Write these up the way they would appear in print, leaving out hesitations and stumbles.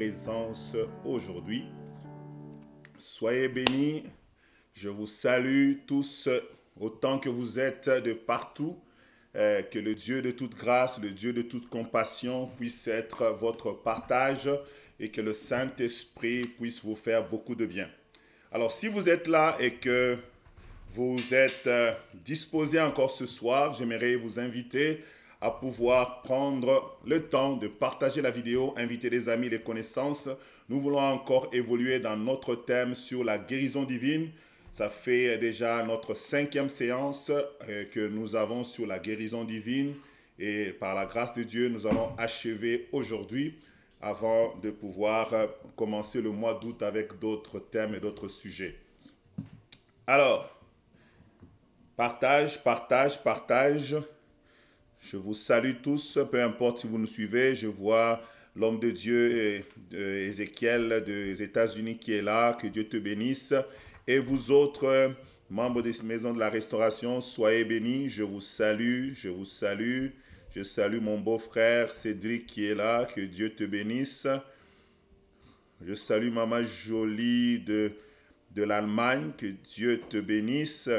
Présence aujourd'hui. Soyez bénis. Je vous salue tous autant que vous êtes de partout. Que le Dieu de toute grâce, le Dieu de toute compassion puisse être votre partage et que le Saint-Esprit puisse vous faire beaucoup de bien. Alors, si vous êtes là et que vous êtes disposé encore ce soir, j'aimerais vous inviter à pouvoir prendre le temps de partager la vidéo, inviter les amis, les connaissances. Nous voulons encore évoluer dans notre thème sur la guérison divine. Ça fait déjà notre 5e séance que nous avons sur la guérison divine. Et par la grâce de Dieu, nous allons achever aujourd'hui avant de pouvoir commencer le mois d'août avec d'autres thèmes et d'autres sujets. Alors, partage. Je vous salue tous, peu importe si vous nous suivez. Je vois l'homme de Dieu, Ézéchiel des États-Unis qui est là. Que Dieu te bénisse. Et vous autres, membres des maisons de la restauration, soyez bénis. Je vous salue. Je salue mon beau-frère Cédric qui est là. Que Dieu te bénisse. Je salue Maman Jolie de l'Allemagne. Que Dieu te bénisse.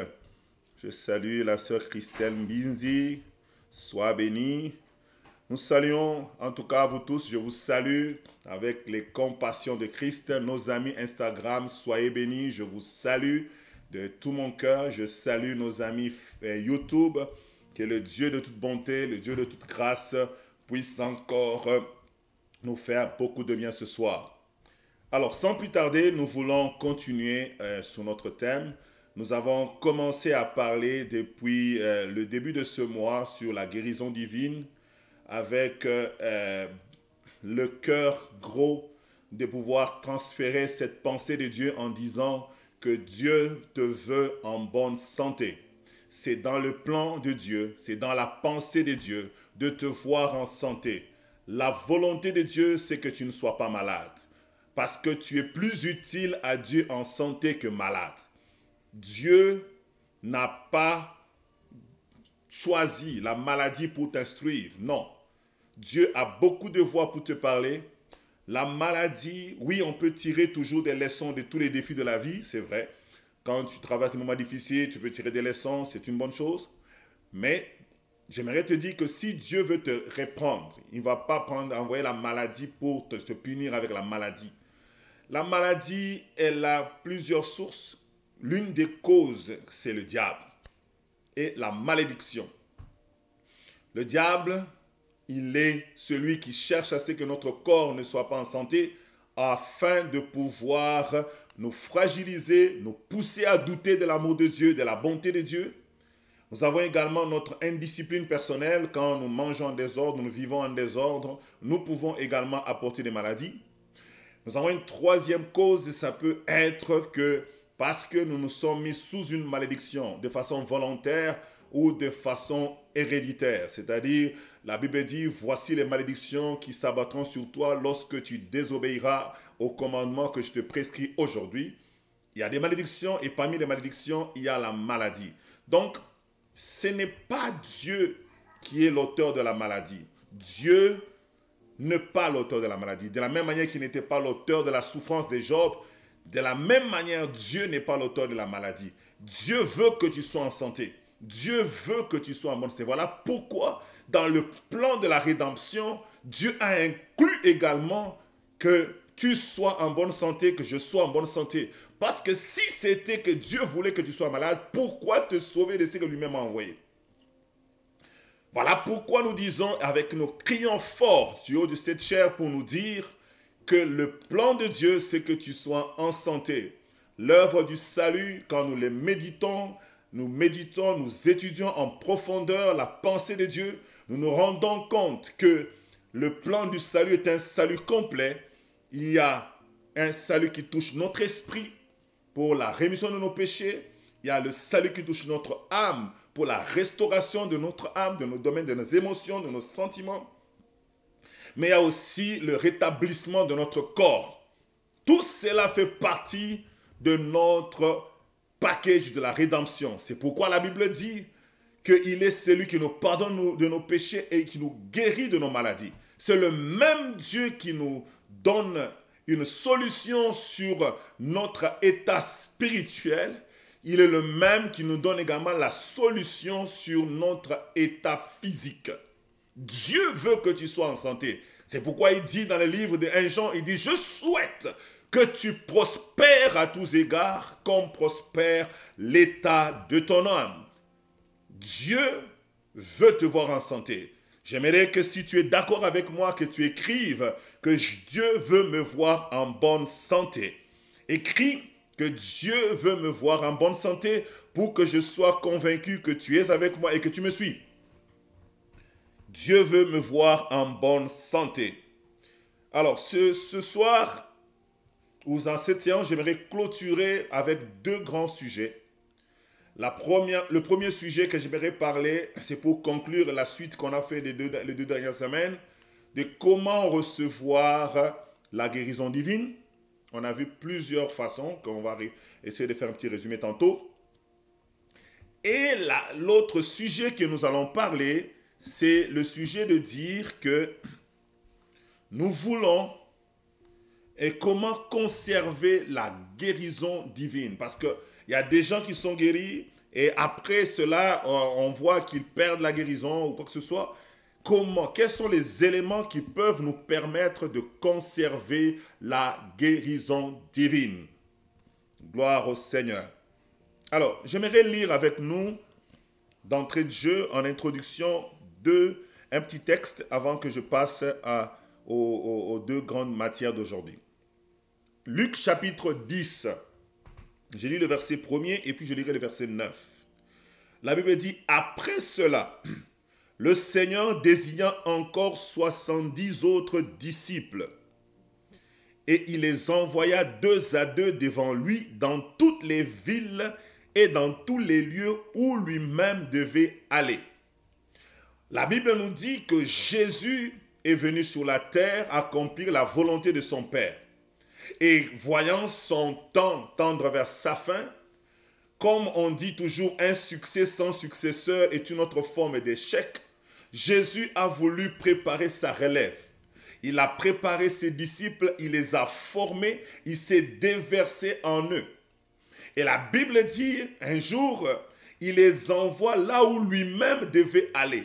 Je salue la sœur Christelle Mbinzi. Sois béni. Nous saluons, en tout cas vous tous, je vous salue avec les compassions de Christ. Nos amis Instagram, soyez bénis. Je vous salue de tout mon cœur. Je salue nos amis YouTube. Que le Dieu de toute bonté, le Dieu de toute grâce puisse encore nous faire beaucoup de bien ce soir. Alors, sans plus tarder, nous voulons continuer sur notre thème. Nous avons commencé à parler depuis le début de ce mois sur la guérison divine avec le cœur gros de pouvoir transférer cette pensée de Dieu en disant que Dieu te veut en bonne santé. C'est dans le plan de Dieu, c'est dans la pensée de Dieu de te voir en santé. La volonté de Dieu, c'est que tu ne sois pas malade parce que tu es plus utile à Dieu en santé que malade. Dieu n'a pas choisi la maladie pour t'instruire. Non. Dieu a beaucoup de voix pour te parler. La maladie, oui, on peut tirer toujours des leçons de tous les défis de la vie, c'est vrai. Quand tu traverses des moments difficiles, tu peux tirer des leçons, c'est une bonne chose. Mais j'aimerais te dire que si Dieu veut te reprendre, il ne va pas envoyer la maladie pour te punir avec la maladie. La maladie, elle a plusieurs sources. L'une des causes, c'est le diable et la malédiction. Le diable, il est celui qui cherche à ce que notre corps ne soit pas en santé afin de pouvoir nous fragiliser, nous pousser à douter de l'amour de Dieu, de la bonté de Dieu. Nous avons également notre indiscipline personnelle. Quand nous mangeons en désordre, nous vivons en désordre, nous pouvons également apporter des maladies. Nous avons une troisième cause et ça peut être que parce que nous nous sommes mis sous une malédiction de façon volontaire ou de façon héréditaire. C'est-à-dire, la Bible dit, voici les malédictions qui s'abattront sur toi lorsque tu désobéiras au commandement que je te prescris aujourd'hui. Il y a des malédictions et parmi les malédictions, il y a la maladie. Donc, ce n'est pas Dieu qui est l'auteur de la maladie. Dieu n'est pas l'auteur de la maladie. De la même manière qu'il n'était pas l'auteur de la souffrance de Job, de la même manière, Dieu n'est pas l'auteur de la maladie. Dieu veut que tu sois en santé. Dieu veut que tu sois en bonne santé. Voilà pourquoi, dans le plan de la rédemption, Dieu a inclus également que tu sois en bonne santé, que je sois en bonne santé. Parce que si c'était que Dieu voulait que tu sois malade, pourquoi te sauver de ce que lui-même a envoyé? Voilà pourquoi nous disons avec nos crions forts du haut de cette chair pour nous dire que le plan de Dieu, c'est que tu sois en santé. L'œuvre du salut, quand nous les méditons, nous étudions en profondeur la pensée de Dieu, nous nous rendons compte que le plan du salut est un salut complet. Il y a un salut qui touche notre esprit pour la rémission de nos péchés. Il y a le salut qui touche notre âme pour la restauration de notre âme, de nos domaines, de nos émotions, de nos sentiments. Mais il y a aussi le rétablissement de notre corps. Tout cela fait partie de notre package de la rédemption. C'est pourquoi la Bible dit qu'il est celui qui nous pardonne de nos péchés et qui nous guérit de nos maladies. C'est le même Dieu qui nous donne une solution sur notre état spirituel, il est le même qui nous donne également la solution sur notre état physique. Dieu veut que tu sois en santé. C'est pourquoi il dit dans le livre de 1 Jean, il dit, je souhaite que tu prospères à tous égards comme prospère l'état de ton âme. Dieu veut te voir en santé. J'aimerais que si tu es d'accord avec moi, que tu écrives que Dieu veut me voir en bonne santé. Écris que Dieu veut me voir en bonne santé pour que je sois convaincu que tu es avec moi et que tu me suis. Dieu veut me voir en bonne santé. Alors, ce soir, ou dans cette séance, j'aimerais clôturer avec deux grands sujets. Le premier sujet que j'aimerais parler, c'est pour conclure la suite qu'on a fait les deux dernières semaines, de comment recevoir la guérison divine. On a vu plusieurs façons, qu'on va essayer de faire un petit résumé tantôt. Et l'autre sujet que nous allons parler, c'est le sujet de dire que nous voulons et comment conserver la guérison divine. Parce qu'il y a des gens qui sont guéris et après cela, on voit qu'ils perdent la guérison ou quoi que ce soit. Quels sont les éléments qui peuvent nous permettre de conserver la guérison divine? Gloire au Seigneur. Alors, j'aimerais lire avec nous, d'entrée de jeu, en introduction, un petit texte avant que je passe aux deux grandes matières d'aujourd'hui. Luc chapitre 10. Je lis le verset 1er et puis je lirai le verset 9. La Bible dit, après cela, le Seigneur désigna encore 70 autres disciples et il les envoya 2 à 2 devant lui dans toutes les villes et dans tous les lieux où lui-même devait aller. La Bible nous dit que Jésus est venu sur la terre accomplir la volonté de son Père. Et voyant son temps tendre vers sa fin, comme on dit toujours, un succès sans successeur est une autre forme d'échec, Jésus a voulu préparer sa relève. Il a préparé ses disciples, il les a formés, il s'est déversé en eux. Et la Bible dit, un jour, il les envoie là où lui-même devait aller.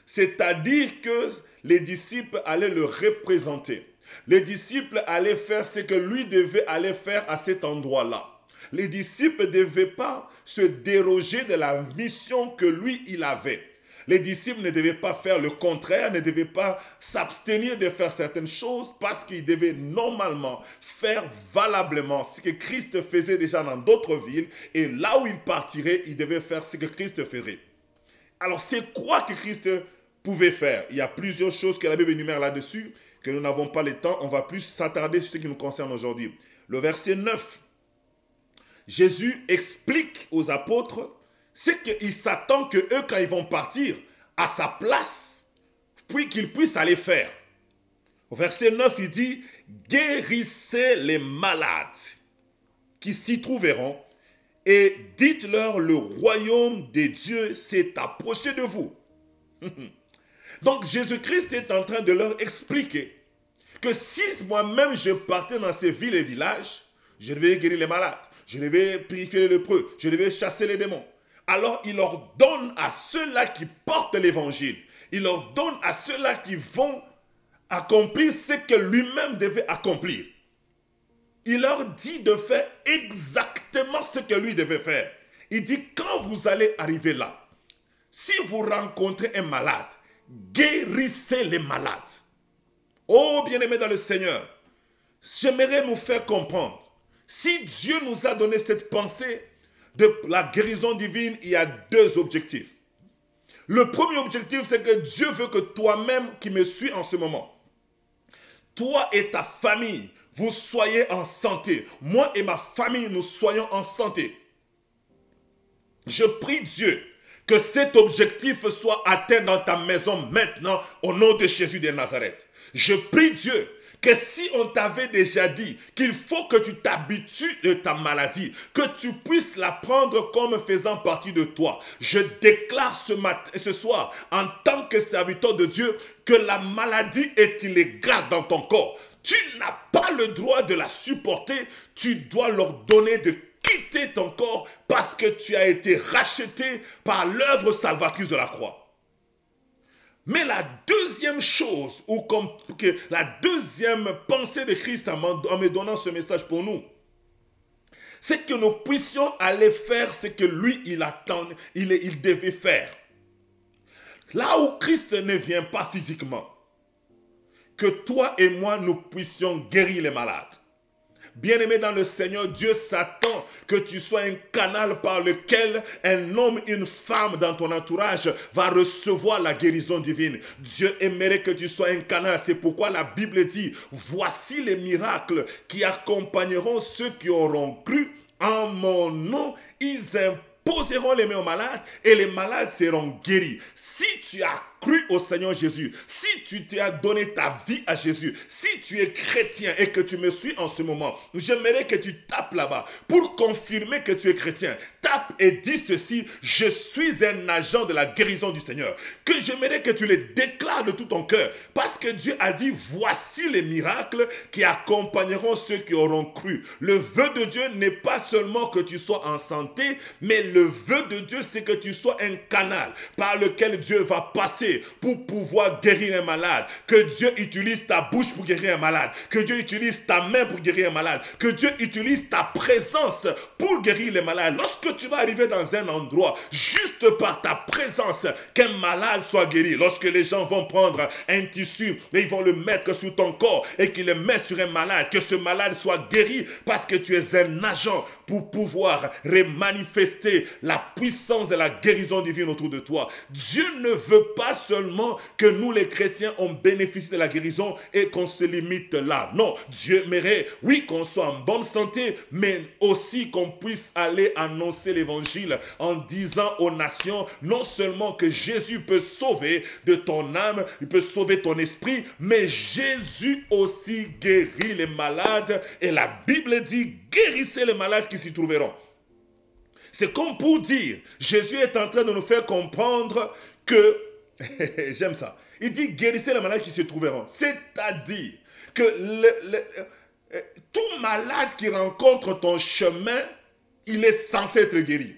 C'est-à-dire que les disciples allaient le représenter. Les disciples allaient faire ce que lui devait aller faire à cet endroit-là. Les disciples ne devaient pas se déroger de la mission que lui, il avait. Les disciples ne devaient pas faire le contraire, ne devaient pas s'abstenir de faire certaines choses parce qu'ils devaient normalement faire valablement ce que Christ faisait déjà dans d'autres villes et là où il partirait, il devait faire ce que Christ ferait. Alors, c'est quoi que Christ pouvait faire? Il y a plusieurs choses que la Bible énumère là-dessus, que nous n'avons pas le temps. On va plus s'attarder sur ce qui nous concerne aujourd'hui. Le verset 9. Jésus explique aux apôtres ce qu'il s'attend qu'eux, quand ils vont partir, à sa place, puis qu'ils puissent aller faire. Au verset 9, il dit, « Guérissez les malades qui s'y trouveront et dites-leur, le royaume des dieux s'est approché de vous. » Donc Jésus-Christ est en train de leur expliquer que si moi-même je partais dans ces villes et villages, je devais guérir les malades, je devais purifier les lépreux, je devais chasser les démons. Alors il leur donne à ceux-là qui portent l'évangile, il leur donne à ceux-là qui vont accomplir ce que lui-même devait accomplir. Il leur dit de faire exactement ce que lui devait faire. Il dit, quand vous allez arriver là, si vous rencontrez un malade, guérissez les malades. Oh, bien-aimés dans le Seigneur, j'aimerais nous faire comprendre, si Dieu nous a donné cette pensée de la guérison divine, il y a 2 objectifs. Le premier objectif, c'est que Dieu veut que toi-même qui me suis en ce moment, toi et ta famille, vous soyez en santé. Moi et ma famille, nous soyons en santé. Je prie Dieu que cet objectif soit atteint dans ta maison maintenant au nom de Jésus de Nazareth. Je prie Dieu que si on t'avait déjà dit qu'il faut que tu t'habitues de ta maladie, que tu puisses la prendre comme faisant partie de toi, je déclare ce soir en tant que serviteur de Dieu que la maladie est illégale dans ton corps. tu n'as pas le droit de la supporter, tu dois leur donner de quitter ton corps parce que tu as été racheté par l'œuvre salvatrice de la croix. Mais la deuxième chose, ou comme que la deuxième pensée de Christ en me donnant ce message pour nous, c'est que nous puissions aller faire ce que lui, il devait faire. Là où Christ ne vient pas physiquement, que toi et moi, nous puissions guérir les malades. Bien-aimé dans le Seigneur, Dieu s'attend que tu sois un canal par lequel un homme, une femme dans ton entourage va recevoir la guérison divine. Dieu aimerait que tu sois un canal. C'est pourquoi la Bible dit, voici les miracles qui accompagneront ceux qui auront cru en mon nom. Ils imposeront les mains aux malades et les malades seront guéris. Si tu as cru au Seigneur Jésus, si tu t'as donné ta vie à Jésus, si tu es chrétien et que tu me suis en ce moment, j'aimerais que tu tapes là-bas pour confirmer que tu es chrétien. Tape et dis ceci, je suis un agent de la guérison du Seigneur. Que j'aimerais que tu le déclares de tout ton cœur parce que Dieu a dit, voici les miracles qui accompagneront ceux qui auront cru. Le vœu de Dieu n'est pas seulement que tu sois en santé, mais le vœu de Dieu, c'est que tu sois un canal par lequel Dieu va passer pour pouvoir guérir un malade. Que Dieu utilise ta bouche pour guérir un malade. Que Dieu utilise ta main pour guérir un malade. Que Dieu utilise ta présence pour guérir les malades. Lorsque tu vas arriver dans un endroit, juste par ta présence, qu'un malade soit guéri. Lorsque les gens vont prendre un tissu et ils vont le mettre sur ton corps et qu'ils le mettent sur un malade, que ce malade soit guéri parce que tu es un agent pour pouvoir remanifester la puissance de la guérison divine autour de toi. Dieu ne veut pas seulement que nous les chrétiens on bénéficie de la guérison et qu'on se limite là. Non, Dieu aimerait, oui, qu'on soit en bonne santé, mais aussi qu'on puisse aller annoncer l'évangile en disant aux nations, non seulement que Jésus peut sauver de ton âme, il peut sauver ton esprit, mais Jésus aussi guérit les malades et la Bible dit, guérissez les malades qui s'y trouveront. C'est comme pour dire, Jésus est en train de nous faire comprendre que, j'aime ça, il dit guérissez les malades qui se trouveront. C'est-à-dire que tout malade qui rencontre ton chemin, il est censé être guéri.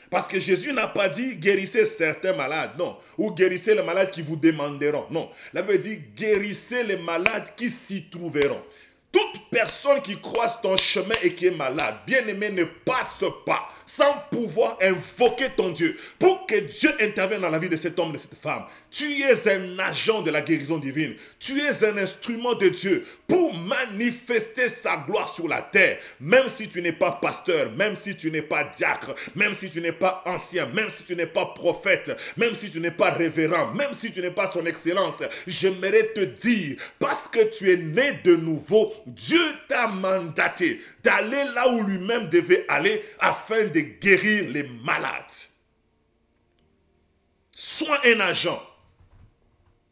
Parce que Jésus n'a pas dit guérissez certains malades, non. Ou guérissez les malades qui vous demanderont, non. La Bible dit guérissez les malades qui s'y trouveront. Toute personne qui croise ton chemin et qui est malade, bien-aimé, ne passe pas sans pouvoir invoquer ton Dieu pour que Dieu intervienne dans la vie de cet homme, de cette femme. Tu es un agent de la guérison divine. Tu es un instrument de Dieu pour manifester sa gloire sur la terre. Même si tu n'es pas pasteur, même si tu n'es pas diacre, même si tu n'es pas ancien, même si tu n'es pas prophète, même si tu n'es pas révérend, même si tu n'es pas son excellence, j'aimerais te dire, parce que tu es né de nouveau, Dieu t'a mandaté d'aller là où lui-même devait aller afin de guérir les malades. Sois un agent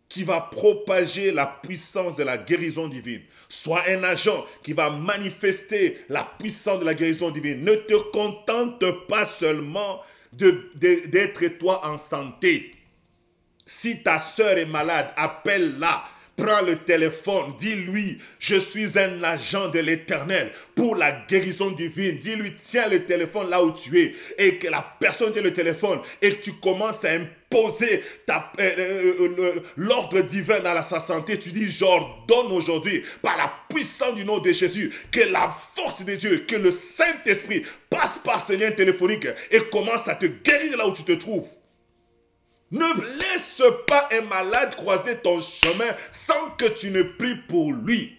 qui va propager la puissance de la guérison divine. Sois un agent qui va manifester la puissance de la guérison divine. Ne te contente pas seulement d'être toi en santé. Si ta soeur est malade, appelle-la. Prends le téléphone, dis-lui, je suis un agent de l'Éternel pour la guérison divine. Dis-lui, tiens le téléphone là où tu es et que la personne tient le téléphone et que tu commences à imposer l'ordre divin dans sa santé. Tu dis, j'ordonne aujourd'hui par la puissance du nom de Jésus que la force de Dieu, que le Saint-Esprit passe par ce lien téléphonique et commence à te guérir là où tu te trouves. Ne laisse pas un malade croiser ton chemin sans que tu ne pries pour lui.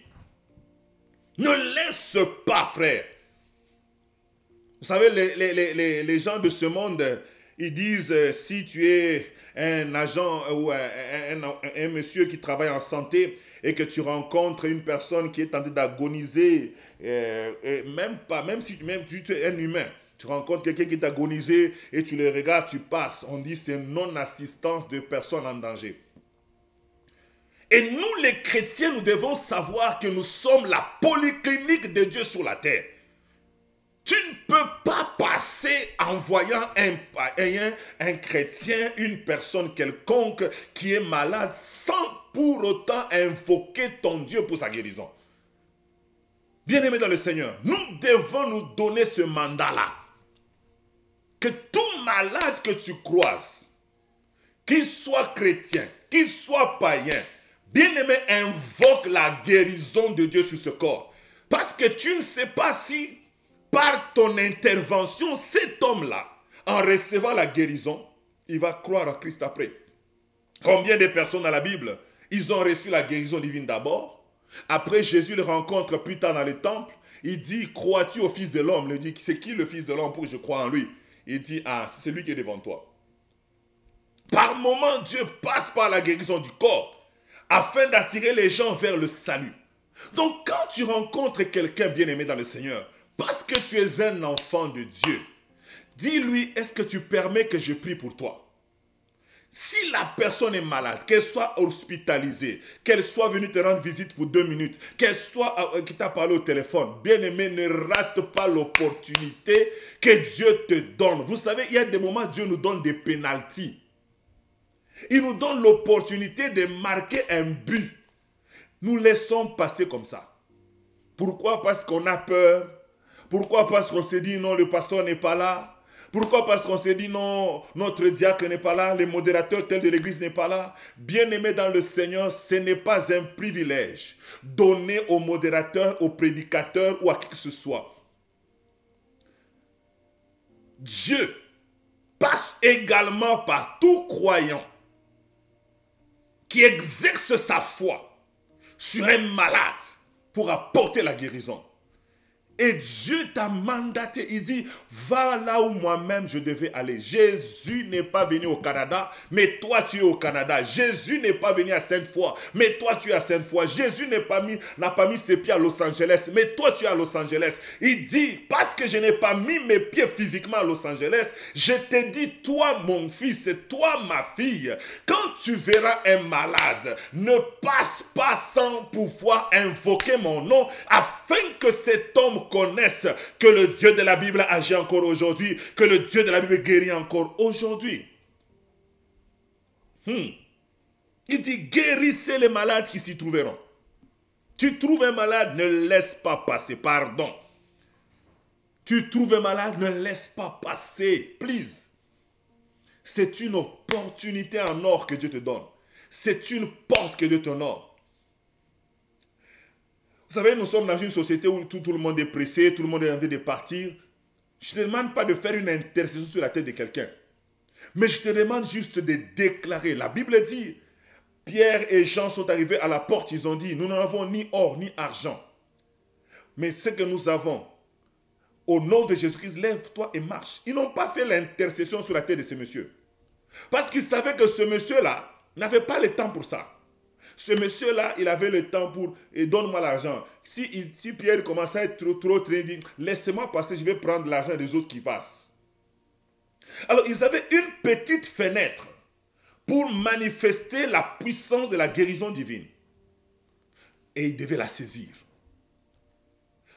Ne laisse pas, frère. Vous savez, les gens de ce monde, ils disent, si tu es un agent ou un monsieur qui travaille en santé et que tu rencontres une personne qui est en train d'agoniser, même si tu es un humain, tu rencontres quelqu'un qui est agonisé et tu le regardes, tu passes. On dit c'est non-assistance de personnes en danger. Et nous les chrétiens, nous devons savoir que nous sommes la polyclinique de Dieu sur la terre. Tu ne peux pas passer en voyant un chrétien, une personne quelconque qui est malade sans pour autant invoquer ton Dieu pour sa guérison. Bien-aimés dans le Seigneur, nous devons nous donner ce mandat-là. Que tout malade que tu croises, qu'il soit chrétien, qu'il soit païen, bien-aimé, invoque la guérison de Dieu sur ce corps. Parce que tu ne sais pas si, par ton intervention, cet homme-là, en recevant la guérison, il va croire à Christ après. Combien de personnes dans la Bible, ils ont reçu la guérison divine d'abord. Après, Jésus le rencontre plus tard dans le temple. Il dit, crois-tu au Fils de l'homme? Il dit, c'est qui le Fils de l'homme pour que je croie en lui? Il dit, ah, c'est celui qui est devant toi. Par moment, Dieu passe par la guérison du corps afin d'attirer les gens vers le salut. Donc, quand tu rencontres quelqu'un bien-aimé dans le Seigneur, parce que tu es un enfant de Dieu, dis-lui, est-ce que tu permets que je prie pour toi? Si la personne est malade, qu'elle soit hospitalisée, qu'elle soit venue te rendre visite pour 2 minutes, qu'elle soit qui t'a parlé au téléphone, bien-aimé, ne rate pas l'opportunité que Dieu te donne. Vous savez, il y a des moments où Dieu nous donne des pénaltys. Il nous donne l'opportunité de marquer un but. Nous laissons passer comme ça. Pourquoi? Parce qu'on a peur. Pourquoi? Parce qu'on s'est dit non, le pasteur n'est pas là. Pourquoi? Parce qu'on s'est dit non, notre diacre n'est pas là, le modérateur tel de l'église n'est pas là. Bien-aimé dans le Seigneur, ce n'est pas un privilège donné au modérateur, au prédicateur ou à qui que ce soit. Dieu passe également par tout croyant qui exerce sa foi sur un malade pour apporter la guérison. Et Dieu t'a mandaté, il dit, va là où moi-même je devais aller. Jésus n'est pas venu au Canada, mais toi tu es au Canada. Jésus n'est pas venu à Sainte-Foy, mais toi tu es à Sainte-Foy. Jésus n'a pas mis ses pieds à Los Angeles, mais toi tu es à Los Angeles. Il dit, parce que je n'ai pas mis mes pieds physiquement à Los Angeles, je te dis, toi mon fils, toi ma fille, quand tu verras un malade, ne passe pas sans pouvoir invoquer mon nom, afin que cet homme connaissent que le Dieu de la Bible agit encore aujourd'hui, que le Dieu de la Bible guérit encore aujourd'hui. Il dit, guérissez les malades qui s'y trouveront. Tu trouves un malade, ne laisse pas passer, pardon. Tu trouves un malade, ne laisse pas passer, please. C'est une opportunité en or que Dieu te donne. C'est une porte que Dieu te donne. Vous savez, nous sommes dans une société où tout le monde est pressé, tout le monde est en train de partir. Je ne te demande pas de faire une intercession sur la tête de quelqu'un. Mais je te demande juste de déclarer. La Bible dit, Pierre et Jean sont arrivés à la porte, ils ont dit, nous n'avons ni or ni argent. Mais ce que nous avons, au nom de Jésus-Christ, lève-toi et marche. Ils n'ont pas fait l'intercession sur la tête de ce monsieur. Parce qu'ils savaient que ce monsieur-là n'avait pas le temps pour ça. Ce monsieur-là, il avait le temps pour... Et donne-moi l'argent. Si Pierre commençait à être trop train, il dit, laissez-moi passer, je vais prendre l'argent des autres qui passent. Alors, ils avaient une petite fenêtre pour manifester la puissance de la guérison divine. Et ils devaient la saisir.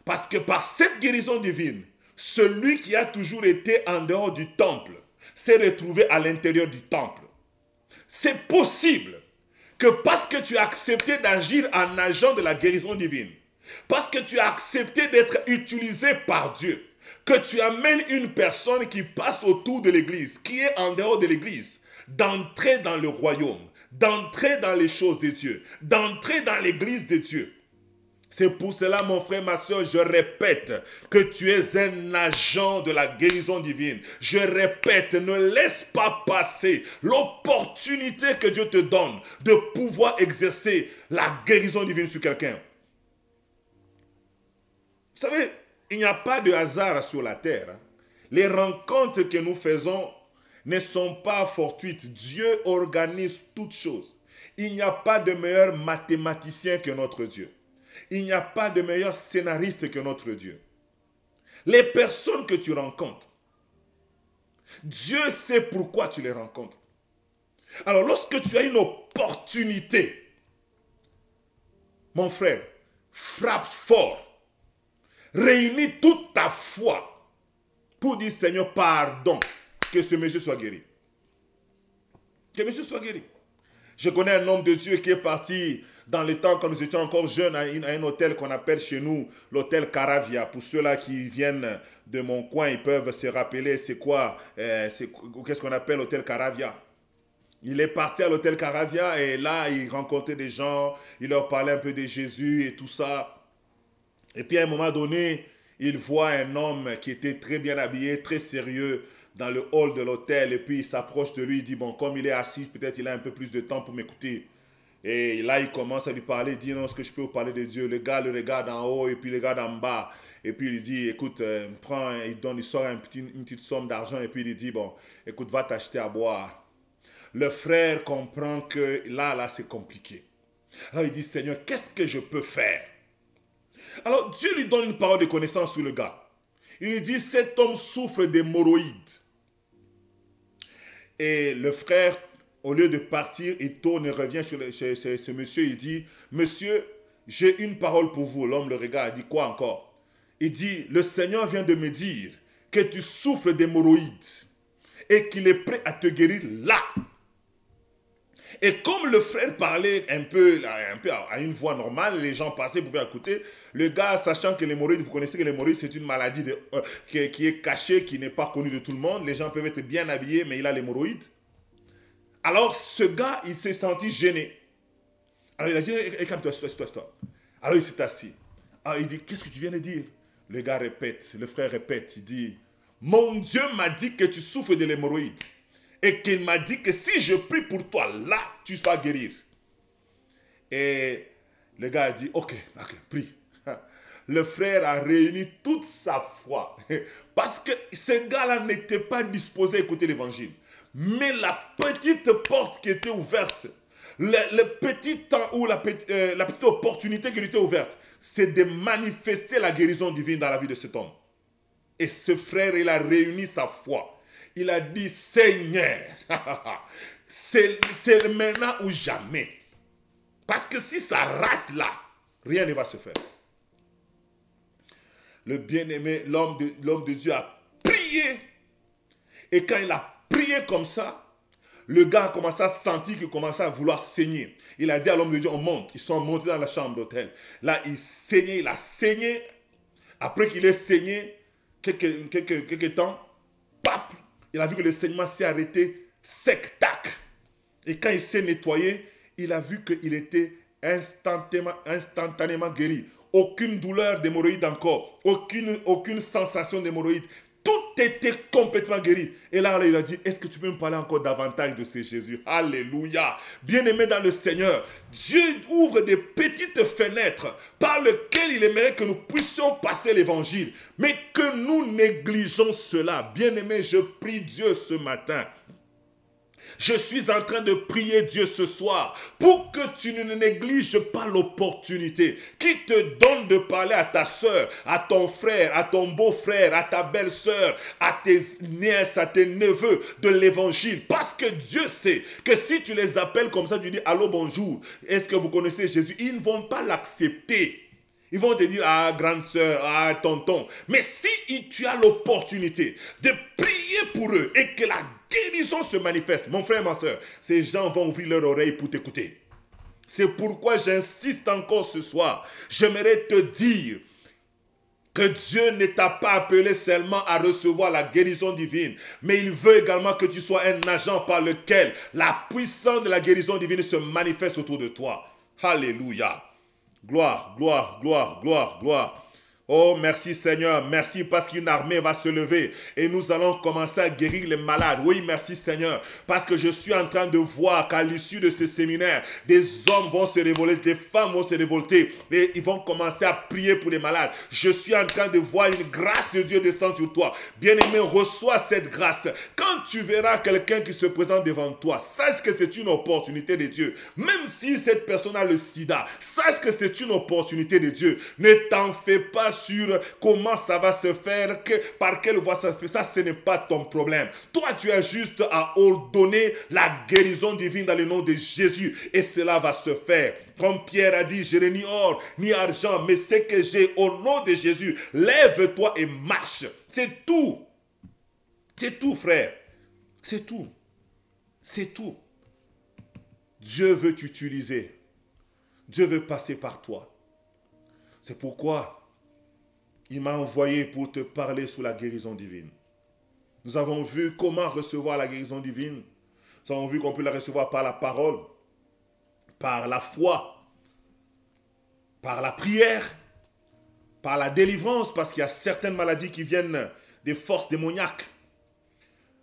Parce que par cette guérison divine, celui qui a toujours été en dehors du temple s'est retrouvé à l'intérieur du temple. C'est possible que parce que tu as accepté d'agir en agent de la guérison divine, parce que tu as accepté d'être utilisé par Dieu, que tu amènes une personne qui passe autour de l'église, qui est en dehors de l'église, d'entrer dans le royaume, d'entrer dans les choses de Dieu, d'entrer dans l'église de Dieu. C'est pour cela, mon frère, ma soeur, je répète que tu es un agent de la guérison divine. Je répète, ne laisse pas passer l'opportunité que Dieu te donne de pouvoir exercer la guérison divine sur quelqu'un. Vous savez, il n'y a pas de hasard sur la terre. Les rencontres que nous faisons ne sont pas fortuites. Dieu organise toutes choses. Il n'y a pas de meilleur mathématicien que notre Dieu. Il n'y a pas de meilleur scénariste que notre Dieu. Les personnes que tu rencontres, Dieu sait pourquoi tu les rencontres. Alors lorsque tu as une opportunité, mon frère, frappe fort, réunis toute ta foi pour dire Seigneur, pardon, que ce monsieur soit guéri. Que monsieur soit guéri. Je connais un homme de Dieu qui est parti dans le temps quand nous étions encore jeunes à un hôtel qu'on appelle chez nous l'hôtel Caravia. Pour ceux-là qui viennent de mon coin, ils peuvent se rappeler c'est quoi, qu'est-ce qu'on appelle l'hôtel Caravia. Il est parti à l'hôtel Caravia et là, il rencontrait des gens, il leur parlait un peu de Jésus et tout ça. Et puis à un moment donné, il voit un homme qui était très bien habillé, très sérieux, dans le hall de l'hôtel, et puis il s'approche de lui, il dit, bon, comme il est assis, peut-être il a un peu plus de temps pour m'écouter. Et là, il commence à lui parler, il dit, non, est-ce que je peux vous parler de Dieu? Le gars le regarde en haut, et puis le regarde en bas. Et puis il lui dit, écoute, prends, il sort une petite somme d'argent, et puis il lui dit, bon, écoute, va t'acheter à boire. Le frère comprend que là, c'est compliqué. Alors il dit, Seigneur, qu'est-ce que je peux faire? Alors Dieu lui donne une parole de connaissance sur le gars. Il lui dit, cet homme souffre d'hémorroïdes. Et le frère, au lieu de partir, il tourne et revient chez ce monsieur. Il dit, monsieur, j'ai une parole pour vous. L'homme le regarde, il dit, quoi encore? Il dit, le Seigneur vient de me dire que tu souffres d'hémorroïdes et qu'il est prêt à te guérir là. Et comme le frère parlait un peu à une voix normale, les gens passaient, pouvaient écouter. Le gars, sachant que l'hémorroïde, vous connaissez que l'hémorroïde, c'est une maladie qui est cachée, qui n'est pas connue de tout le monde. Les gens peuvent être bien habillés, mais il a l'hémorroïde. Alors, ce gars, il s'est senti gêné. Alors, il a dit, calme-toi, toi. Alors, il s'est assis. Alors, il dit, qu'est-ce que tu viens de dire? Le gars répète, le frère répète, il dit, mon Dieu m'a dit que tu souffres de l'hémorroïde. Et qu'il m'a dit que si je prie pour toi, là, tu vas guérir. Et le gars a dit, ok, prie. Le frère a réuni toute sa foi. Parce que ce gars-là n'était pas disposé à écouter l'évangile. Mais la petite porte qui était ouverte, le petit temps ou la petite opportunité qui lui était ouverte, c'est de manifester la guérison divine dans la vie de cet homme. Et ce frère, il a réuni sa foi. Il a dit, Seigneur, c'est maintenant ou jamais. Parce que si ça rate là, rien ne va se faire. Le bien-aimé, l'homme de Dieu a prié. Et quand il a prié comme ça, le gars a commencé à sentir qu'il commençait à vouloir saigner. Il a dit à l'homme de Dieu, on monte. Ils sont montés dans la chambre d'hôtel. Là, il a saigné. Après qu'il ait saigné, quelques temps, pap, il a vu que le saignement s'est arrêté sec, tac. Et quand il s'est nettoyé, il a vu qu'il était instantanément guéri. Aucune douleur d'hémorroïde encore. Aucune sensation d'hémorroïde. Tout était complètement guéri. Et là, il a dit, est-ce que tu peux me parler encore davantage de ce Jésus? Alléluia. Bien-aimé dans le Seigneur, Dieu ouvre des petites fenêtres par lesquelles il aimerait que nous puissions passer l'évangile. Mais que nous négligeons cela. Bien-aimé, je prie Dieu ce matin. Je suis en train de prier Dieu ce soir pour que tu ne négliges pas l'opportunité qui te donne de parler à ta soeur, à ton frère, à ton beau-frère, à ta belle-sœur, à tes nièces, à tes neveux de l'évangile. Parce que Dieu sait que si tu les appelles comme ça, tu dis allô, bonjour, est-ce que vous connaissez Jésus? Ils ne vont pas l'accepter. Ils vont te dire, ah, grande sœur, ah, tonton. Mais si tu as l'opportunité de prier pour eux et que la guérison se manifeste, mon frère, ma soeur, ces gens vont ouvrir leur oreille pour t'écouter. C'est pourquoi j'insiste encore ce soir. J'aimerais te dire que Dieu ne t'a pas appelé seulement à recevoir la guérison divine, mais il veut également que tu sois un agent par lequel la puissance de la guérison divine se manifeste autour de toi. Alléluia. Gloire, gloire, gloire, gloire, gloire. Oh, merci Seigneur, merci parce qu'une armée va se lever et nous allons commencer à guérir les malades. Oui, merci Seigneur, parce que je suis en train de voir qu'à l'issue de ce séminaire, des hommes vont se révolter, des femmes vont se révolter et ils vont commencer à prier pour les malades. Je suis en train de voir une grâce de Dieu descendre sur toi. Bien-aimé, reçois cette grâce. Quand tu verras quelqu'un qui se présente devant toi, sache que c'est une opportunité de Dieu. Même si cette personne a le sida, sache que c'est une opportunité de Dieu. Ne t'en fais pas sur comment ça va se faire, par quelle voie ça se fait. Ça, ce n'est pas ton problème. Toi, tu as juste à ordonner la guérison divine dans le nom de Jésus et cela va se faire. Comme Pierre a dit, je n'ai ni or ni argent, mais ce que j'ai au nom de Jésus, lève-toi et marche. C'est tout. C'est tout, frère. C'est tout. C'est tout. Dieu veut t'utiliser. Dieu veut passer par toi. C'est pourquoi il m'a envoyé pour te parler sous la guérison divine. Nous avons vu comment recevoir la guérison divine. Nous avons vu qu'on peut la recevoir par la parole, par la foi, par la prière, par la délivrance, parce qu'il y a certaines maladies qui viennent des forces démoniaques,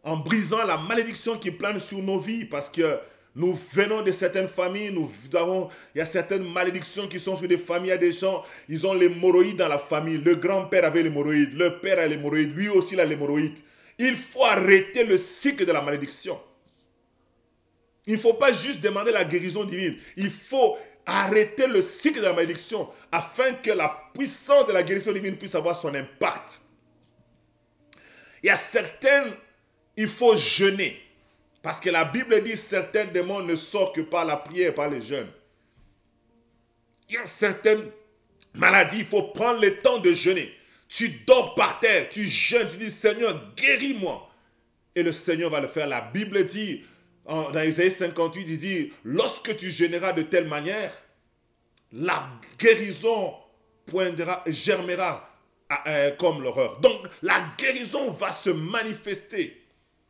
en brisant la malédiction qui plane sur nos vies, parce que nous venons de certaines familles, il y a certaines malédictions qui sont sur des familles, il y a des gens, ils ont l'hémorroïde dans la famille, le grand-père avait l'hémorroïde, le père a l'hémorroïde, lui aussi il a l'hémorroïde. Il faut arrêter le cycle de la malédiction. Il ne faut pas juste demander la guérison divine, il faut arrêter le cycle de la malédiction afin que la puissance de la guérison divine puisse avoir son impact. Il y a certaines, il faut jeûner. Parce que la Bible dit certains démons ne sortent que par la prière, par les jeûnes. Il y a certaines maladies, il faut prendre le temps de jeûner. Tu dors par terre, tu jeûnes, tu dis Seigneur, guéris-moi. Et le Seigneur va le faire. La Bible dit, dans Isaïe 58, il dit, lorsque tu jeûneras de telle manière, la guérison germera comme l'horreur. Donc la guérison va se manifester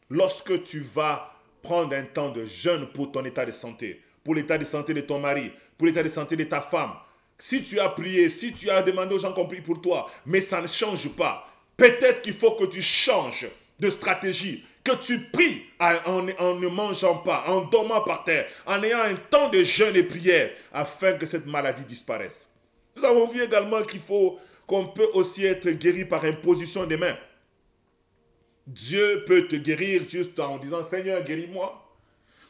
lorsque tu vas prendre un temps de jeûne pour ton état de santé, pour l'état de santé de ton mari, pour l'état de santé de ta femme. Si tu as prié, si tu as demandé aux gens qu'on prie pour toi, mais ça ne change pas, peut-être qu'il faut que tu changes de stratégie, que tu pries en ne mangeant pas, en dormant par terre, en ayant un temps de jeûne et prière, afin que cette maladie disparaisse. Nous avons vu également qu'on peut aussi être guéri par imposition des mains. Dieu peut te guérir juste en disant « Seigneur, guéris-moi ».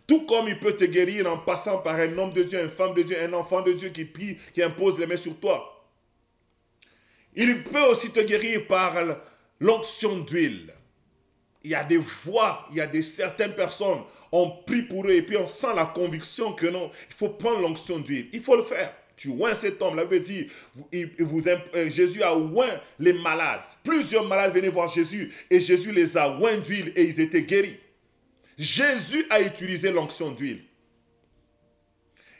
Tout comme il peut te guérir en passant par un homme de Dieu, une femme de Dieu, un enfant de Dieu qui prie, qui impose les mains sur toi. Il peut aussi te guérir par l'onction d'huile. Il y a des voix, il y a certaines personnes, on prie pour eux et puis on sent la conviction que non, il faut prendre l'onction d'huile. Il faut le faire. Tu oins cet homme, la Bible dit, Jésus a oint les malades. Plusieurs malades venaient voir Jésus et Jésus les a oints d'huile et ils étaient guéris. Jésus a utilisé l'onction d'huile.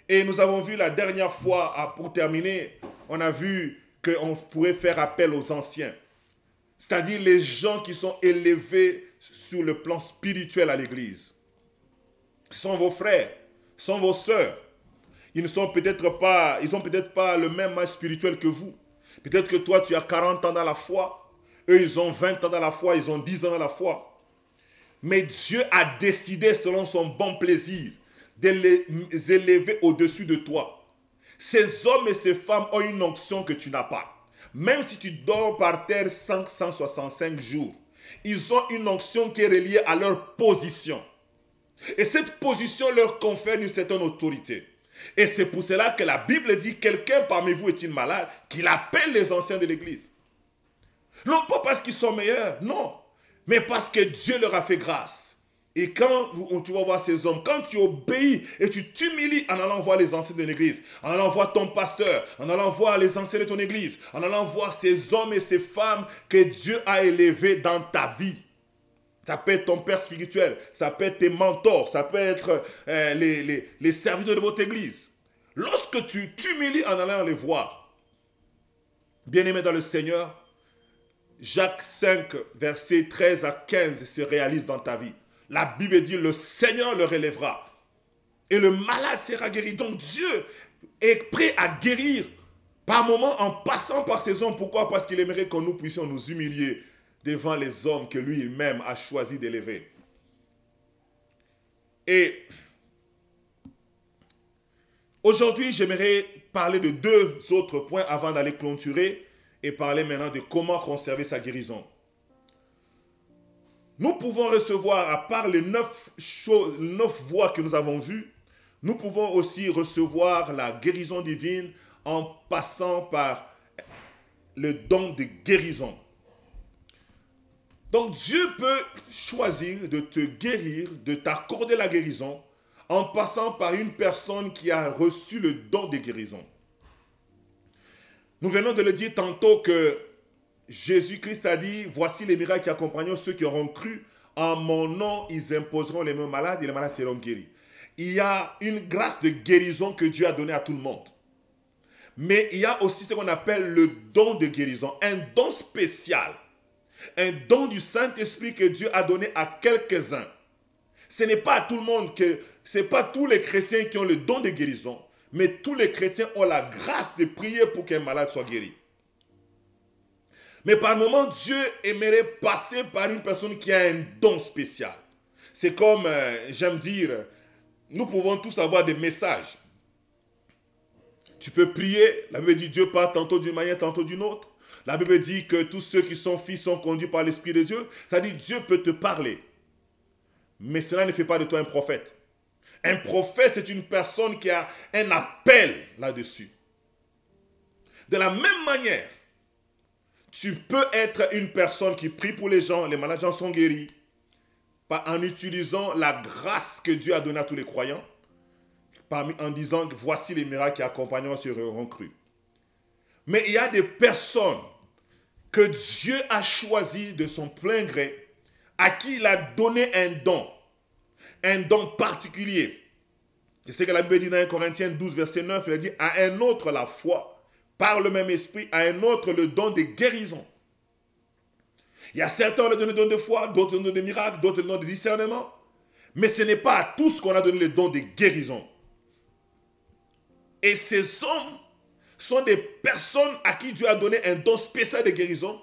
Et nous avons vu la dernière fois, pour terminer, on a vu qu'on pourrait faire appel aux anciens. C'est-à-dire les gens qui sont élevés sur le plan spirituel à l'église. Ce sont vos frères, ce sont vos sœurs. Ils n'ont peut-être pas le même âge spirituel que vous. Peut-être que toi, tu as 40 ans dans la foi. Eux, ils ont 20 ans dans la foi. Ils ont 10 ans dans la foi. Mais Dieu a décidé, selon son bon plaisir, de les élever au-dessus de toi. Ces hommes et ces femmes ont une onction que tu n'as pas. Même si tu dors par terre 565 jours, ils ont une onction qui est reliée à leur position. Et cette position leur confère une certaine autorité. Et c'est pour cela que la Bible dit, quelqu'un parmi vous est-il malade, qu'il appelle les anciens de l'église. Non pas parce qu'ils sont meilleurs, non, mais parce que Dieu leur a fait grâce. Et quand tu vas voir ces hommes, quand tu obéis et tu t'humilies en allant voir les anciens de l'église, en allant voir ton pasteur, en allant voir les anciens de ton église, en allant voir ces hommes et ces femmes que Dieu a élevés dans ta vie. Ça peut être ton père spirituel, ça peut être tes mentors, ça peut être les serviteurs de votre église. Lorsque tu t'humilies en allant les voir, bien-aimé dans le Seigneur, Jacques 5, versets 13 à 15 se réalise dans ta vie. La Bible dit, le Seigneur le relèvera et le malade sera guéri. Donc Dieu est prêt à guérir par moment en passant par ces hommes. Pourquoi? Parce qu'il aimerait que nous puissions nous humilier devant les hommes que lui-même a choisi d'élever. Et aujourd'hui, j'aimerais parler de deux autres points avant d'aller clôturer et parler maintenant de comment conserver sa guérison. Nous pouvons recevoir, à part les 9 voies que nous avons vues, nous pouvons aussi recevoir la guérison divine en passant par le don de guérison. Donc Dieu peut choisir de te guérir, de t'accorder la guérison en passant par une personne qui a reçu le don de guérison. Nous venons de le dire tantôt que Jésus-Christ a dit, voici les miracles qui accompagneront ceux qui auront cru en mon nom, ils imposeront les mains aux malades et les malades seront guéris. Il y a une grâce de guérison que Dieu a donnée à tout le monde. Mais il y a aussi ce qu'on appelle le don de guérison, un don spécial, un don du Saint-Esprit que Dieu a donné à quelques-uns. Ce n'est pas à tout le monde ce n'est pas tous les chrétiens qui ont le don de guérison, mais tous les chrétiens ont la grâce de prier pour qu'un malade soit guéri. Mais par moment, Dieu aimerait passer par une personne qui a un don spécial. C'est comme, j'aime dire, nous pouvons tous avoir des messages. Tu peux prier, la Bible dit Dieu parle tantôt d'une manière, tantôt d'une autre. La Bible dit que tous ceux qui sont fils sont conduits par l'Esprit de Dieu. Ça dit Dieu peut te parler. Mais cela ne fait pas de toi un prophète. Un prophète, c'est une personne qui a un appel là-dessus. De la même manière, tu peux être une personne qui prie pour les gens gens sont guéris, en utilisant la grâce que Dieu a donnée à tous les croyants, en disant que voici les miracles qui accompagneront ceux qui auront cru. Mais il y a des personnes que Dieu a choisies de son plein gré, à qui il a donné un don particulier. C'est ce que la Bible dit dans 1 Corinthiens 12, verset 9, il a dit à un autre la foi, par le même esprit, à un autre le don de guérison. Il y a certains qui ont le don de foi, d'autres le don de miracles, d'autres le don de discernement. Mais ce n'est pas à tous qu'on a donné le don de guérison. Et ces hommes sont des personnes à qui Dieu a donné un don spécial de guérison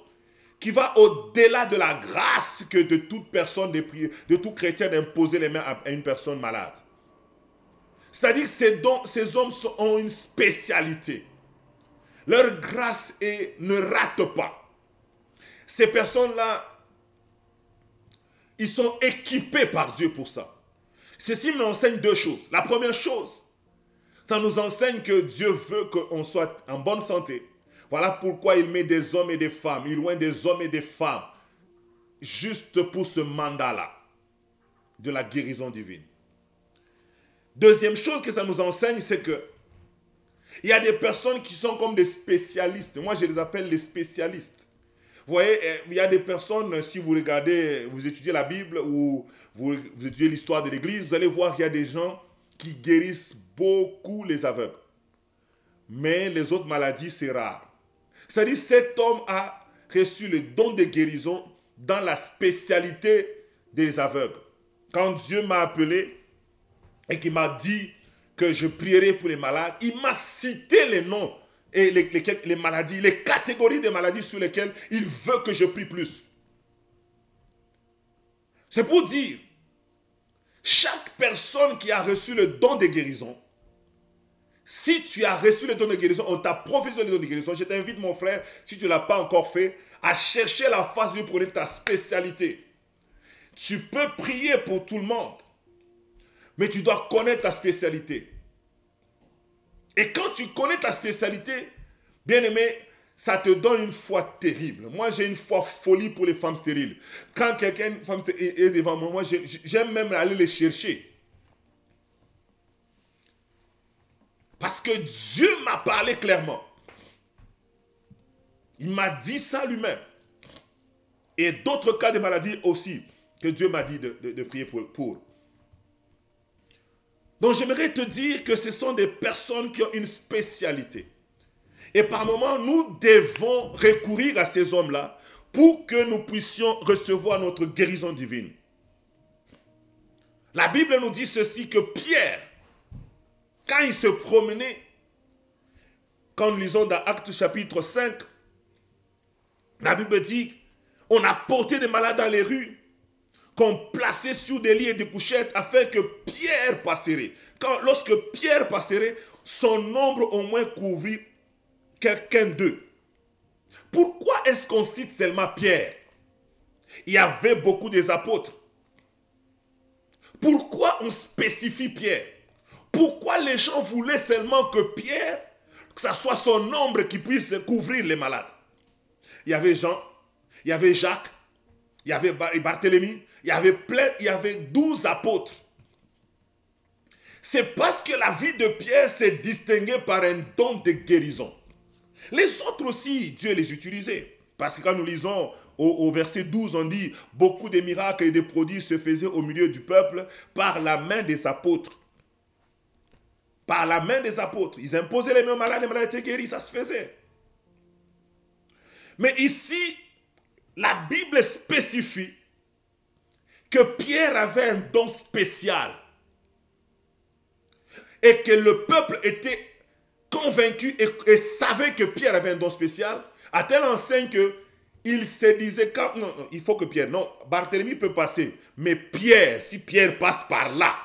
qui va au-delà de la grâce que de toute personne, de tout chrétien d'imposer les mains à une personne malade. C'est-à-dire que ces hommes ont une spécialité. Leur grâce ne rate pas. Ces personnes-là, ils sont équipés par Dieu pour ça. Ceci m'enseigne deux choses. La première chose, ça nous enseigne que Dieu veut qu'on soit en bonne santé. Voilà pourquoi il met des hommes et des femmes, il loin des hommes et des femmes, juste pour ce mandat-là, de la guérison divine. Deuxième chose que ça nous enseigne, c'est que il y a des personnes qui sont comme des spécialistes. Moi, je les appelle les spécialistes. Vous voyez, il y a des personnes, si vous regardez, vous étudiez la Bible ou vous étudiez l'histoire de l'Église, vous allez voir qu'il y a des gens qui guérissent beaucoup les aveugles. Mais les autres maladies, c'est rare. C'est-à-dire, cet homme a reçu le don de guérison dans la spécialité des aveugles. Quand Dieu m'a appelé et qu'il m'a dit que je prierai pour les malades, il m'a cité les noms et les maladies, les catégories de maladies sur lesquelles il veut que je prie plus. C'est pour dire, chaque personne qui a reçu le don de guérison, si tu as reçu le don de guérison, on t'a professé le don de guérison, je t'invite mon frère, si tu ne l'as pas encore fait, à chercher la face de Dieu pour connaître ta spécialité. Tu peux prier pour tout le monde, mais tu dois connaître ta spécialité. Et quand tu connais ta spécialité, bien aimé, ça te donne une foi terrible. Moi, j'ai une foi folie pour les femmes stériles. Quand quelqu'un est devant moi, j'aime même aller les chercher. Parce que Dieu m'a parlé clairement. Il m'a dit ça lui-même. Et d'autres cas de maladie aussi, que Dieu m'a dit de prier pour. Donc j'aimerais te dire que ce sont des personnes qui ont une spécialité. Et par moments, nous devons recourir à ces hommes-là pour que nous puissions recevoir notre guérison divine. La Bible nous dit ceci, que Pierre, quand il se promenait, quand nous lisons dans Actes chapitre 5, la Bible dit, on a porté des malades dans les rues, qu'on plaçait sur des lits et des couchettes afin que Pierre passerait. Lorsque Pierre passerait, son ombre au moins couvrit quelqu'un d'eux. Pourquoi est-ce qu'on cite seulement Pierre? Il y avait beaucoup des apôtres. Pourquoi on spécifie Pierre? Pourquoi les gens voulaient seulement que Pierre, que ce soit son ombre qui puisse couvrir les malades? Il y avait Jean, il y avait Jacques, il y avait Barthélemy, il y avait 12 apôtres. C'est parce que la vie de Pierre s'est distinguée par un don de guérison. Les autres aussi, Dieu les utilisait. Parce que quand nous lisons au verset 12, on dit « Beaucoup de miracles et de prodiges se faisaient au milieu du peuple par la main des apôtres. » Par la main des apôtres. Ils imposaient les mains aux malades, les malades étaient guéris, ça se faisait. Mais ici, la Bible spécifie que Pierre avait un don spécial et que le peuple était convaincu et savait que Pierre avait un don spécial, à tel enseigne qu'il se disait, non, il faut que Pierre, non, Barthélemy peut passer, mais Pierre, si Pierre passe par là,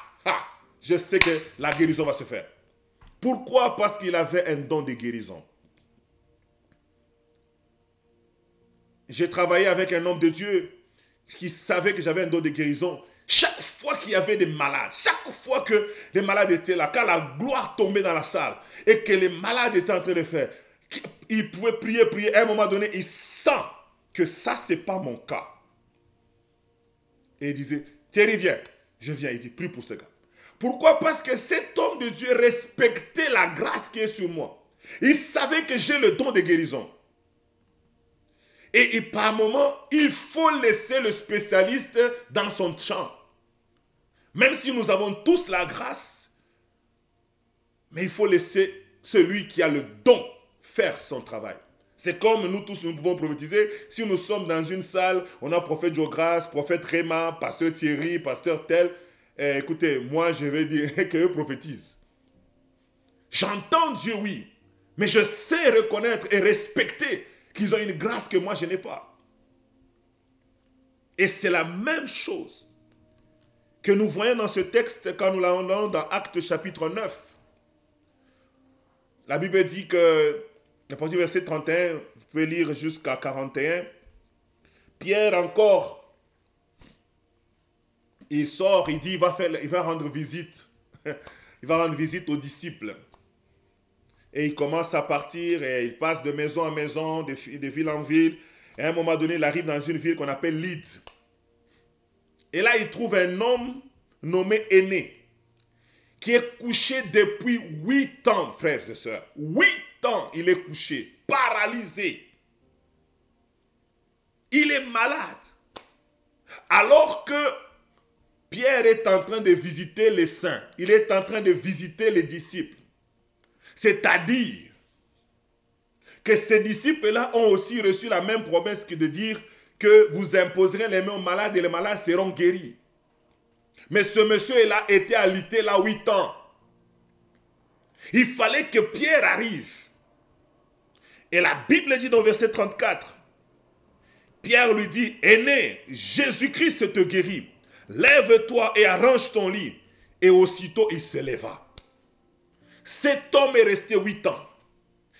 je sais que la guérison va se faire. Pourquoi? Parce qu'il avait un don de guérison. J'ai travaillé avec un homme de Dieu qui savait que j'avais un don de guérison. Chaque fois qu'il y avait des malades, chaque fois que les malades étaient là, quand la gloire tombait dans la salle et que les malades étaient en train de faire, il pouvait prier, à un moment donné, il sent que ça, ce n'est pas mon cas. Et il disait, Thierry, viens. Je viens, il dit, prie pour ce gars. Pourquoi? Parce que cet homme de Dieu respectait la grâce qui est sur moi. Il savait que j'ai le don de guérison. Et par moment, il faut laisser le spécialiste dans son champ. Même si nous avons tous la grâce, mais il faut laisser celui qui a le don faire son travail. C'est comme nous tous, nous pouvons prophétiser. Si nous sommes dans une salle, on a prophète Jogras, prophète Réma, pasteur Thierry, pasteur tel. Écoutez, moi je vais dire qu'eux prophétisent. J'entends Dieu, oui, mais je sais reconnaître et respecter qu'ils ont une grâce que moi je n'ai pas. Et c'est la même chose que nous voyons dans ce texte quand nous l'avons dans Actes chapitre 9. La Bible dit que, à partir du verset 31, vous pouvez lire jusqu'à 41, Pierre encore, il sort, il dit il va rendre visite. Il va rendre visite aux disciples. Et il commence à partir et il passe de maison en maison, de ville en ville. Et à un moment donné, il arrive dans une ville qu'on appelle Lydde. Et là, il trouve un homme nommé Aîné, qui est couché depuis 8 ans, frères et sœurs. 8 ans, il est couché, paralysé. Il est malade. Alors que Pierre est en train de visiter les saints. Il est en train de visiter les disciples. C'est-à-dire que ces disciples-là ont aussi reçu la même promesse que de dire que vous imposerez les mains aux malades et les malades seront guéris. Mais ce monsieur-là était alité là 8 ans. Il fallait que Pierre arrive. Et la Bible dit dans le verset 34, Pierre lui dit, Aîné, Jésus-Christ te guérit. Lève-toi et arrange ton lit. Et aussitôt il se leva. Cet homme est resté 8 ans.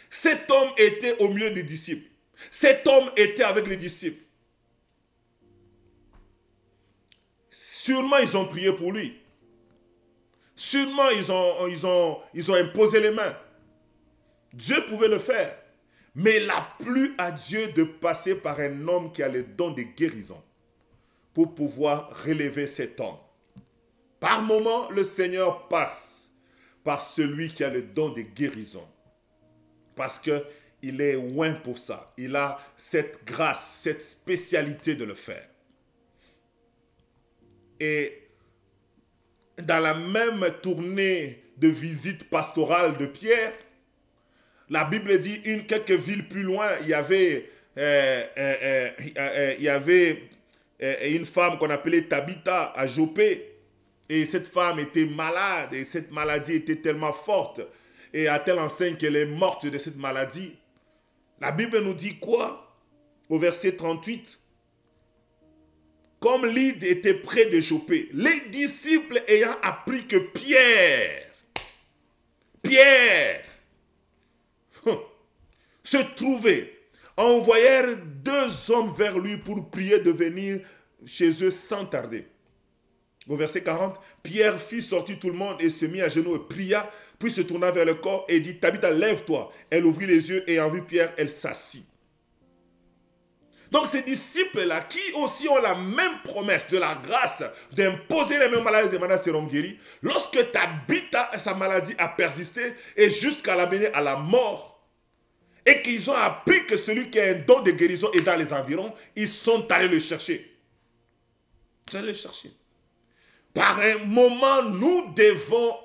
Cet homme était au milieu des disciples. Cet homme était avec les disciples. Sûrement ils ont prié pour lui. Sûrement ils ont imposé les mains. Dieu pouvait le faire. Mais il a plu à Dieu de passer par un homme qui a le don de guérison pour pouvoir relever cet homme. Par moment, le Seigneur passe par celui qui a le don de guérison. Parce qu'il est loin pour ça. Il a cette grâce, cette spécialité de le faire. Et dans la même tournée de visite pastorale de Pierre, la Bible dit quelques villes plus loin, il y avait une femme qu'on appelait Tabitha à Jopé. Et cette femme était malade et cette maladie était tellement forte et à telle enseigne qu'elle est morte de cette maladie. La Bible nous dit quoi? Au verset 38. Comme Lydde était près de Jopé, les disciples ayant appris que Pierre se trouvait, envoyèrent 2 hommes vers lui pour prier de venir chez eux sans tarder. Au verset 40, Pierre fit sortir tout le monde et se mit à genoux et pria, puis se tourna vers le corps et dit, Tabitha, lève-toi. Elle ouvrit les yeux et en vue Pierre, elle s'assit. Donc ces disciples-là, qui aussi ont la même promesse de la grâce d'imposer les mains aux malades et les malades seront guéris, lorsque Tabitha, sa maladie a persisté et jusqu'à l'amener à la mort, et qu'ils ont appris que celui qui a un don de guérison est dans les environs, ils sont allés le chercher. Ils sont allés le chercher. Par un moment, nous devons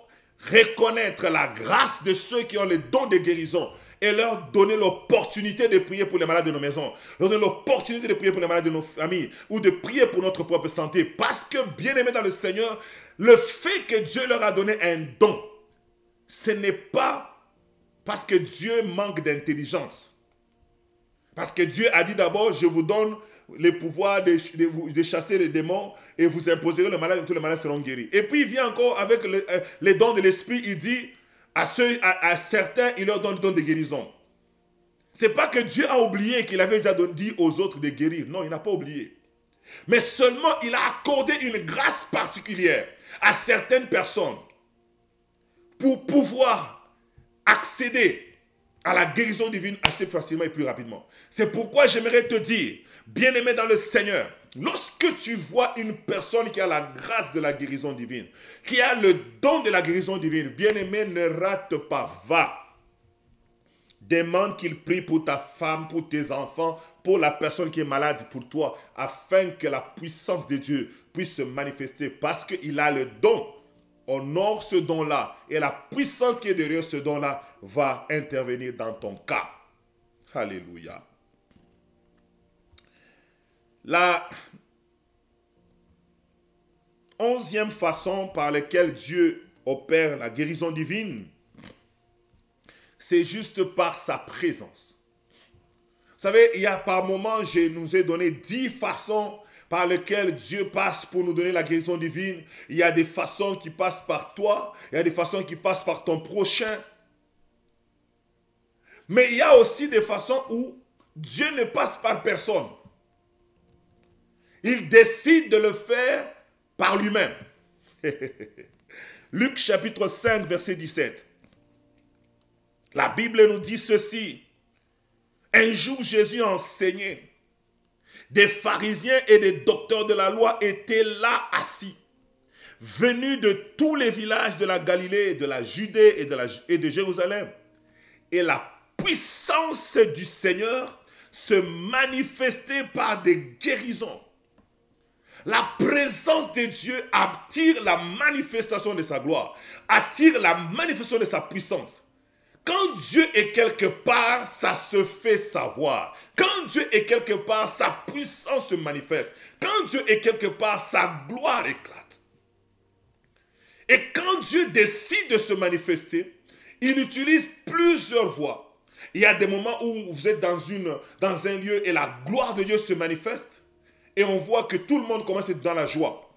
reconnaître la grâce de ceux qui ont le don de guérison et leur donner l'opportunité de prier pour les malades de nos maisons, leur donner l'opportunité de prier pour les malades de nos familles ou de prier pour notre propre santé. Parce que, bien-aimés dans le Seigneur, le fait que Dieu leur a donné un don, ce n'est pas parce que Dieu manque d'intelligence. Parce que Dieu a dit d'abord, je vous donne le pouvoir de chasser les démons et vous imposerez le malade et tous les malades seront guéris. Et puis il vient encore avec les dons de l'esprit, il dit à certains, il leur donne le don de guérison. Ce n'est pas que Dieu a oublié qu'il avait déjà dit aux autres de guérir. Non, il n'a pas oublié. Mais seulement il a accordé une grâce particulière à certaines personnes pour pouvoir accéder à la guérison divine assez facilement et plus rapidement. C'est pourquoi j'aimerais te dire, bien-aimé dans le Seigneur, lorsque tu vois une personne qui a la grâce de la guérison divine, qui a le don de la guérison divine, bien-aimé, ne rate pas, va. Demande qu'il prie pour ta femme, pour tes enfants, pour la personne qui est malade, pour toi, afin que la puissance de Dieu puisse se manifester parce qu'il a le don. Honore ce don-là et la puissance qui est derrière ce don-là va intervenir dans ton cas. Alléluia. La 11e façon par laquelle Dieu opère la guérison divine, c'est juste par sa présence. Vous savez, il y a par moment, je nous ai donné 10 façons par lesquelles Dieu passe pour nous donner la guérison divine. Il y a des façons qui passent par toi, il y a des façons qui passent par ton prochain. Mais il y a aussi des façons où Dieu ne passe par personne. Il décide de le faire par lui-même. Luc chapitre 5, verset 17. La Bible nous dit ceci. Un jour, Jésus enseignait. Des pharisiens et des docteurs de la loi étaient là assis, venus de tous les villages de la Galilée, de la Judée et de Jérusalem. Et la puissance du Seigneur se manifestait par des guérisons. La présence de Dieu attire la manifestation de sa gloire, attire la manifestation de sa puissance. Quand Dieu est quelque part, ça se fait savoir. Quand Dieu est quelque part, sa puissance se manifeste. Quand Dieu est quelque part, sa gloire éclate. Et quand Dieu décide de se manifester, il utilise plusieurs voies. Il y a des moments où vous êtes dans un lieu et la gloire de Dieu se manifeste. Et on voit que tout le monde commence à être dans la joie.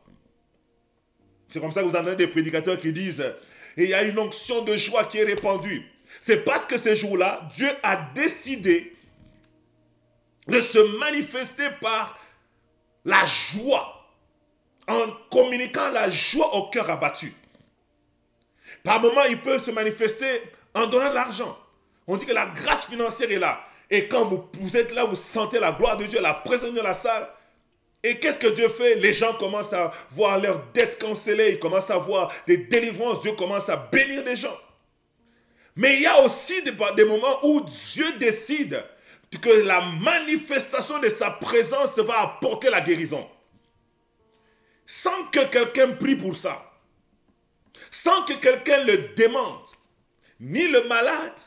C'est comme ça que vous entendez des prédicateurs qui disent « Et il y a une onction de joie qui est répandue ». C'est parce que ces jours-là, Dieu a décidé de se manifester par la joie, en communiquant la joie au cœur abattu. Par moments, il peut se manifester en donnant de l'argent. On dit que la grâce financière est là. Et quand vous êtes là, vous sentez la gloire de Dieu, la présence de la salle. Et qu'est-ce que Dieu fait? Les gens commencent à voir leurs dettes cancellées, ils commencent à voir des délivrances, Dieu commence à bénir les gens. Mais il y a aussi des moments où Dieu décide que la manifestation de sa présence va apporter la guérison. Sans que quelqu'un prie pour ça. Sans que quelqu'un le demande. Ni le malade,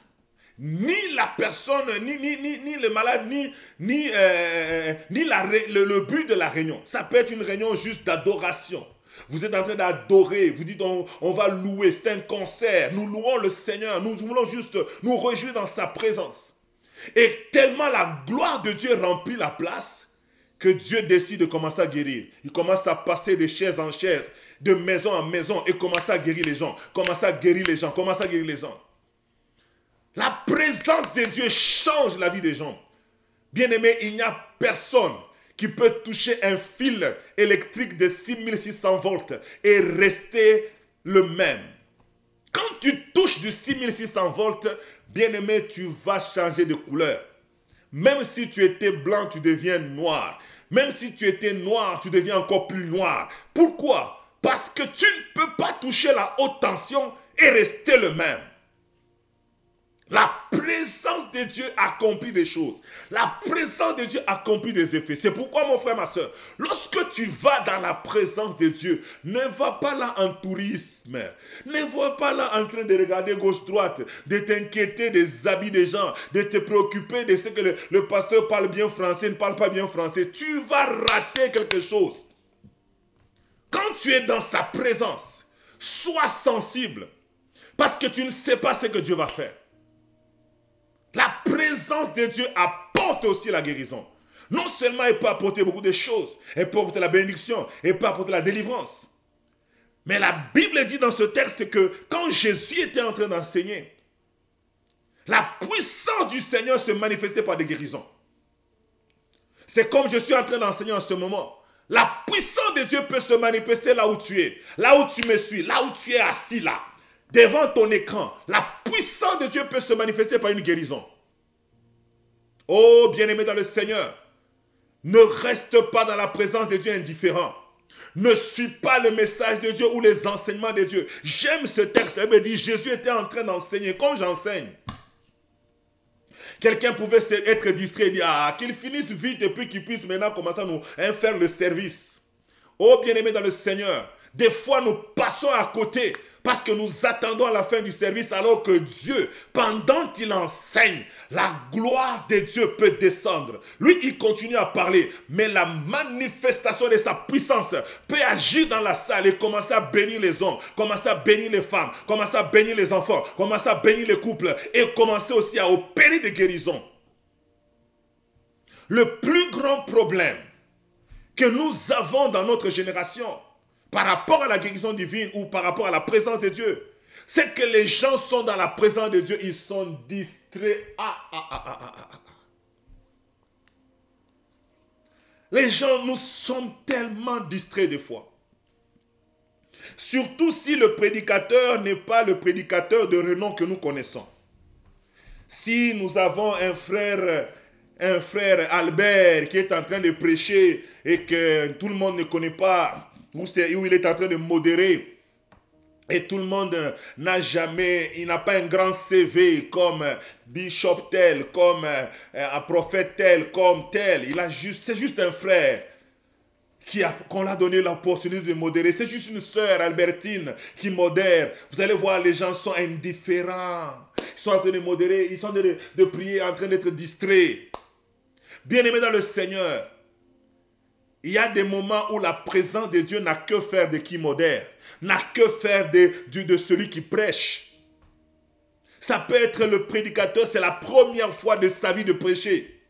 ni la personne, ni le malade, ni le but de la réunion. Ça peut être une réunion juste d'adoration. Vous êtes en train d'adorer, vous dites on va louer, c'est un concert, nous louons le Seigneur, nous voulons juste nous réjouir dans sa présence. Et tellement la gloire de Dieu remplit la place que Dieu décide de commencer à guérir. Il commence à passer de chaise en chaise, de maison en maison et commence à guérir les gens, commence à guérir les gens, commence à guérir les gens. La présence de Dieu change la vie des gens. Bien-aimé, il n'y a personne qui peut toucher un fil électrique de 6600 volts et rester le même. Quand tu touches du 6600 volts, bien-aimé, tu vas changer de couleur. Même si tu étais blanc, tu deviens noir. Même si tu étais noir, tu deviens encore plus noir. Pourquoi? Parce que tu ne peux pas toucher la haute tension et rester le même. La présence de Dieu accomplit des choses. La présence de Dieu accomplit des effets. C'est pourquoi, mon frère, ma soeur, lorsque tu vas dans la présence de Dieu, ne va pas là en tourisme. Ne va pas là en train de regarder gauche-droite, de t'inquiéter des habits des gens, de te préoccuper de ce que le pasteur parle bien français, ne parle pas bien français. Tu vas rater quelque chose. Quand tu es dans sa présence, sois sensible, parce que tu ne sais pas ce que Dieu va faire. La présence de Dieu apporte aussi la guérison. Non seulement elle peut apporter beaucoup de choses, elle peut apporter la bénédiction, elle peut apporter la délivrance. Mais la Bible dit dans ce texte que quand Jésus était en train d'enseigner, la puissance du Seigneur se manifestait par des guérisons. C'est comme je suis en train d'enseigner en ce moment. La puissance de Dieu peut se manifester là où tu es, là où tu me suis, là où tu es assis là. Devant ton écran, la puissance de Dieu peut se manifester par une guérison. Oh, bien-aimé dans le Seigneur, ne reste pas dans la présence de Dieu indifférent. Ne suis pas le message de Dieu ou les enseignements de Dieu. J'aime ce texte. Il me dit, Jésus était en train d'enseigner comme j'enseigne. Quelqu'un pouvait être distrait et dire, ah, qu'il finisse vite et puis qu'il puisse maintenant commencer à nous faire le service. Oh, bien-aimé dans le Seigneur, des fois nous passons à côté parce que nous attendons à la fin du service alors que Dieu, pendant qu'il enseigne, la gloire de Dieu peut descendre. Lui, il continue à parler, mais la manifestation de sa puissance peut agir dans la salle et commencer à bénir les hommes, commencer à bénir les femmes, commencer à bénir les enfants, commencer à bénir les couples et commencer aussi à opérer des guérisons. Le plus grand problème que nous avons dans notre génération, par rapport à la guérison divine ou par rapport à la présence de Dieu, c'est que les gens sont dans la présence de Dieu, ils sont distraits. Les gens, nous sommes tellement distraits des fois. Surtout si le prédicateur n'est pas le prédicateur de renom que nous connaissons. Si nous avons un frère Albert qui est en train de prêcher et que tout le monde ne connaît pas, où il est en train de modérer, et tout le monde il n'a pas un grand CV comme Bishop tel, comme un prophète tel, comme tel. C'est juste un frère qu'on l'a donné l'opportunité de modérer. C'est juste une sœur Albertine qui modère. Vous allez voir, les gens sont indifférents. Ils sont en train de modérer, ils sont en train de prier, en train d'être distraits. Bien-aimés dans le Seigneur, il y a des moments où la présence de Dieu n'a que faire de qui modère, n'a que faire de celui qui prêche. Ça peut être le prédicateur, c'est la première fois de sa vie de prêcher.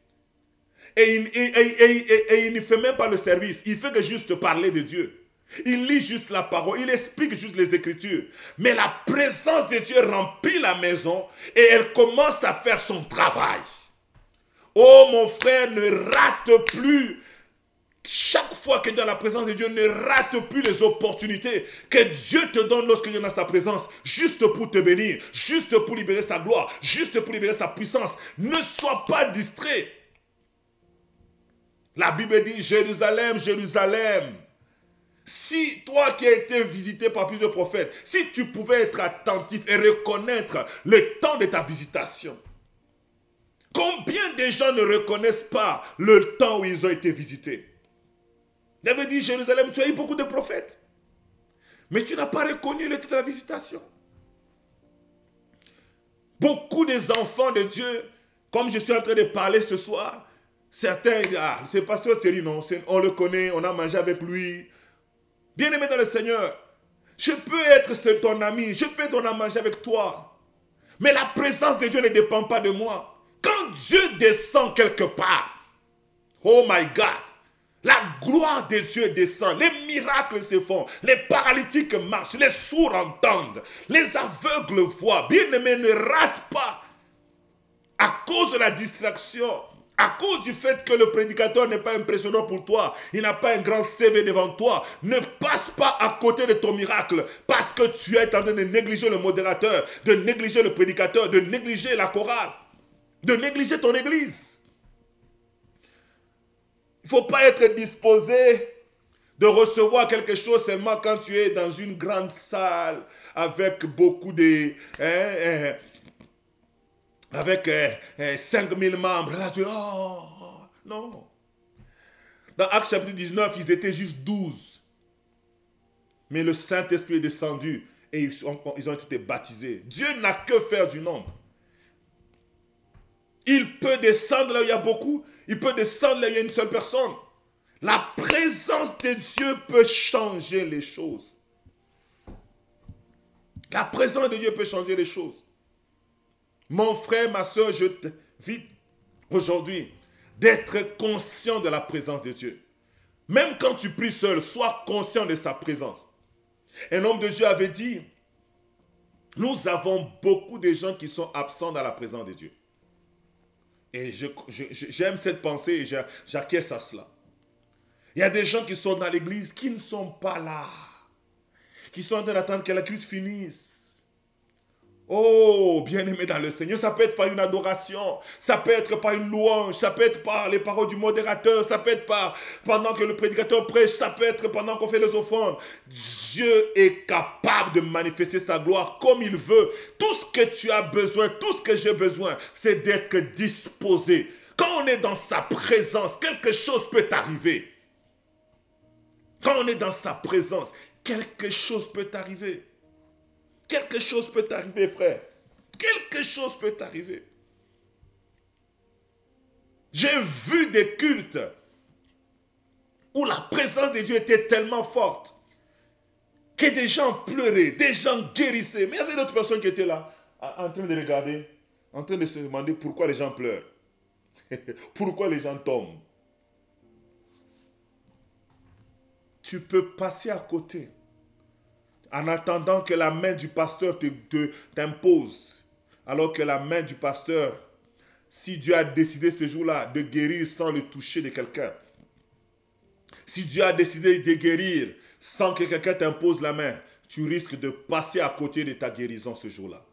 Et il ne fait même pas le service, il fait que juste parler de Dieu. Il lit juste la parole, il explique juste les Écritures. Mais la présence de Dieu remplit la maison et elle commence à faire son travail. Oh mon frère, ne rate plus. Chaque fois que tu es dans la présence de Dieu, ne rate plus les opportunités que Dieu te donne lorsque tu es dans sa présence, juste pour te bénir, juste pour libérer sa gloire, juste pour libérer sa puissance. Ne sois pas distrait. La Bible dit, Jérusalem, Jérusalem. Si toi qui as été visité par plusieurs prophètes, si tu pouvais être attentif et reconnaître le temps de ta visitation. Combien de gens ne reconnaissent pas le temps où ils ont été visités? Il avait dit, Jérusalem, tu as eu beaucoup de prophètes. Mais tu n'as pas reconnu le temps de la visitation. Beaucoup des enfants de Dieu, comme je suis en train de parler ce soir, certains disent, ah, c'est pasteur Thierry, non, on le connaît, on a mangé avec lui. Bien-aimé dans le Seigneur, je peux être ton ami, je peux être en manger avec toi. Mais la présence de Dieu ne dépend pas de moi. Quand Dieu descend quelque part, oh my God, la gloire de Dieu descend, les miracles se font, les paralytiques marchent, les sourds entendent, les aveugles voient. Bien-aimé, ne rate pas à cause de la distraction, à cause du fait que le prédicateur n'est pas impressionnant pour toi, il n'a pas un grand CV devant toi, ne passe pas à côté de ton miracle parce que tu es en train de négliger le modérateur, de négliger le prédicateur, de négliger la chorale, de négliger ton église. Il ne faut pas être disposé de recevoir quelque chose seulement quand tu es dans une grande salle avec beaucoup de... avec 5000 membres. Là, tu dis, non. Dans Actes chapitre 19, ils étaient juste 12. Mais le Saint-Esprit est descendu et ils ont été baptisés. Dieu n'a que faire du nombre. Il peut descendre là où il y a beaucoup. Il peut descendre là où il y a une seule personne. La présence de Dieu peut changer les choses. La présence de Dieu peut changer les choses. Mon frère, ma soeur, je t'invite aujourd'hui d'être conscient de la présence de Dieu. Même quand tu pries seul, sois conscient de sa présence. Un homme de Dieu avait dit, nous avons beaucoup de gens qui sont absents dans la présence de Dieu. Et j'aime cette pensée et j'acquiesce à cela. Il y a des gens qui sont dans l'église qui ne sont pas là. Qui sont en train d'attendre que la culte finisse. Oh, bien-aimé dans le Seigneur, ça peut être par une adoration, ça peut être par une louange, ça peut être par les paroles du modérateur, ça peut être par pendant que le prédicateur prêche, ça peut être pendant qu'on fait les offrandes. Dieu est capable de manifester sa gloire comme il veut. Tout ce que tu as besoin, tout ce que j'ai besoin, c'est d'être disposé. Quand on est dans sa présence, quelque chose peut arriver. Quand on est dans sa présence, quelque chose peut arriver. Quelque chose peut arriver, frère. Quelque chose peut arriver. J'ai vu des cultes où la présence de Dieu était tellement forte que des gens pleuraient, des gens guérissaient. Mais il y avait d'autres personnes qui étaient là, en train de regarder, en train de se demander pourquoi les gens pleurent. Pourquoi les gens tombent. Tu peux passer à côté en attendant que la main du pasteur t'impose. Alors que la main du pasteur, si Dieu a décidé ce jour-là de guérir sans le toucher de quelqu'un, si Dieu a décidé de guérir sans que quelqu'un t'impose la main, tu risques de passer à côté de ta guérison ce jour-là.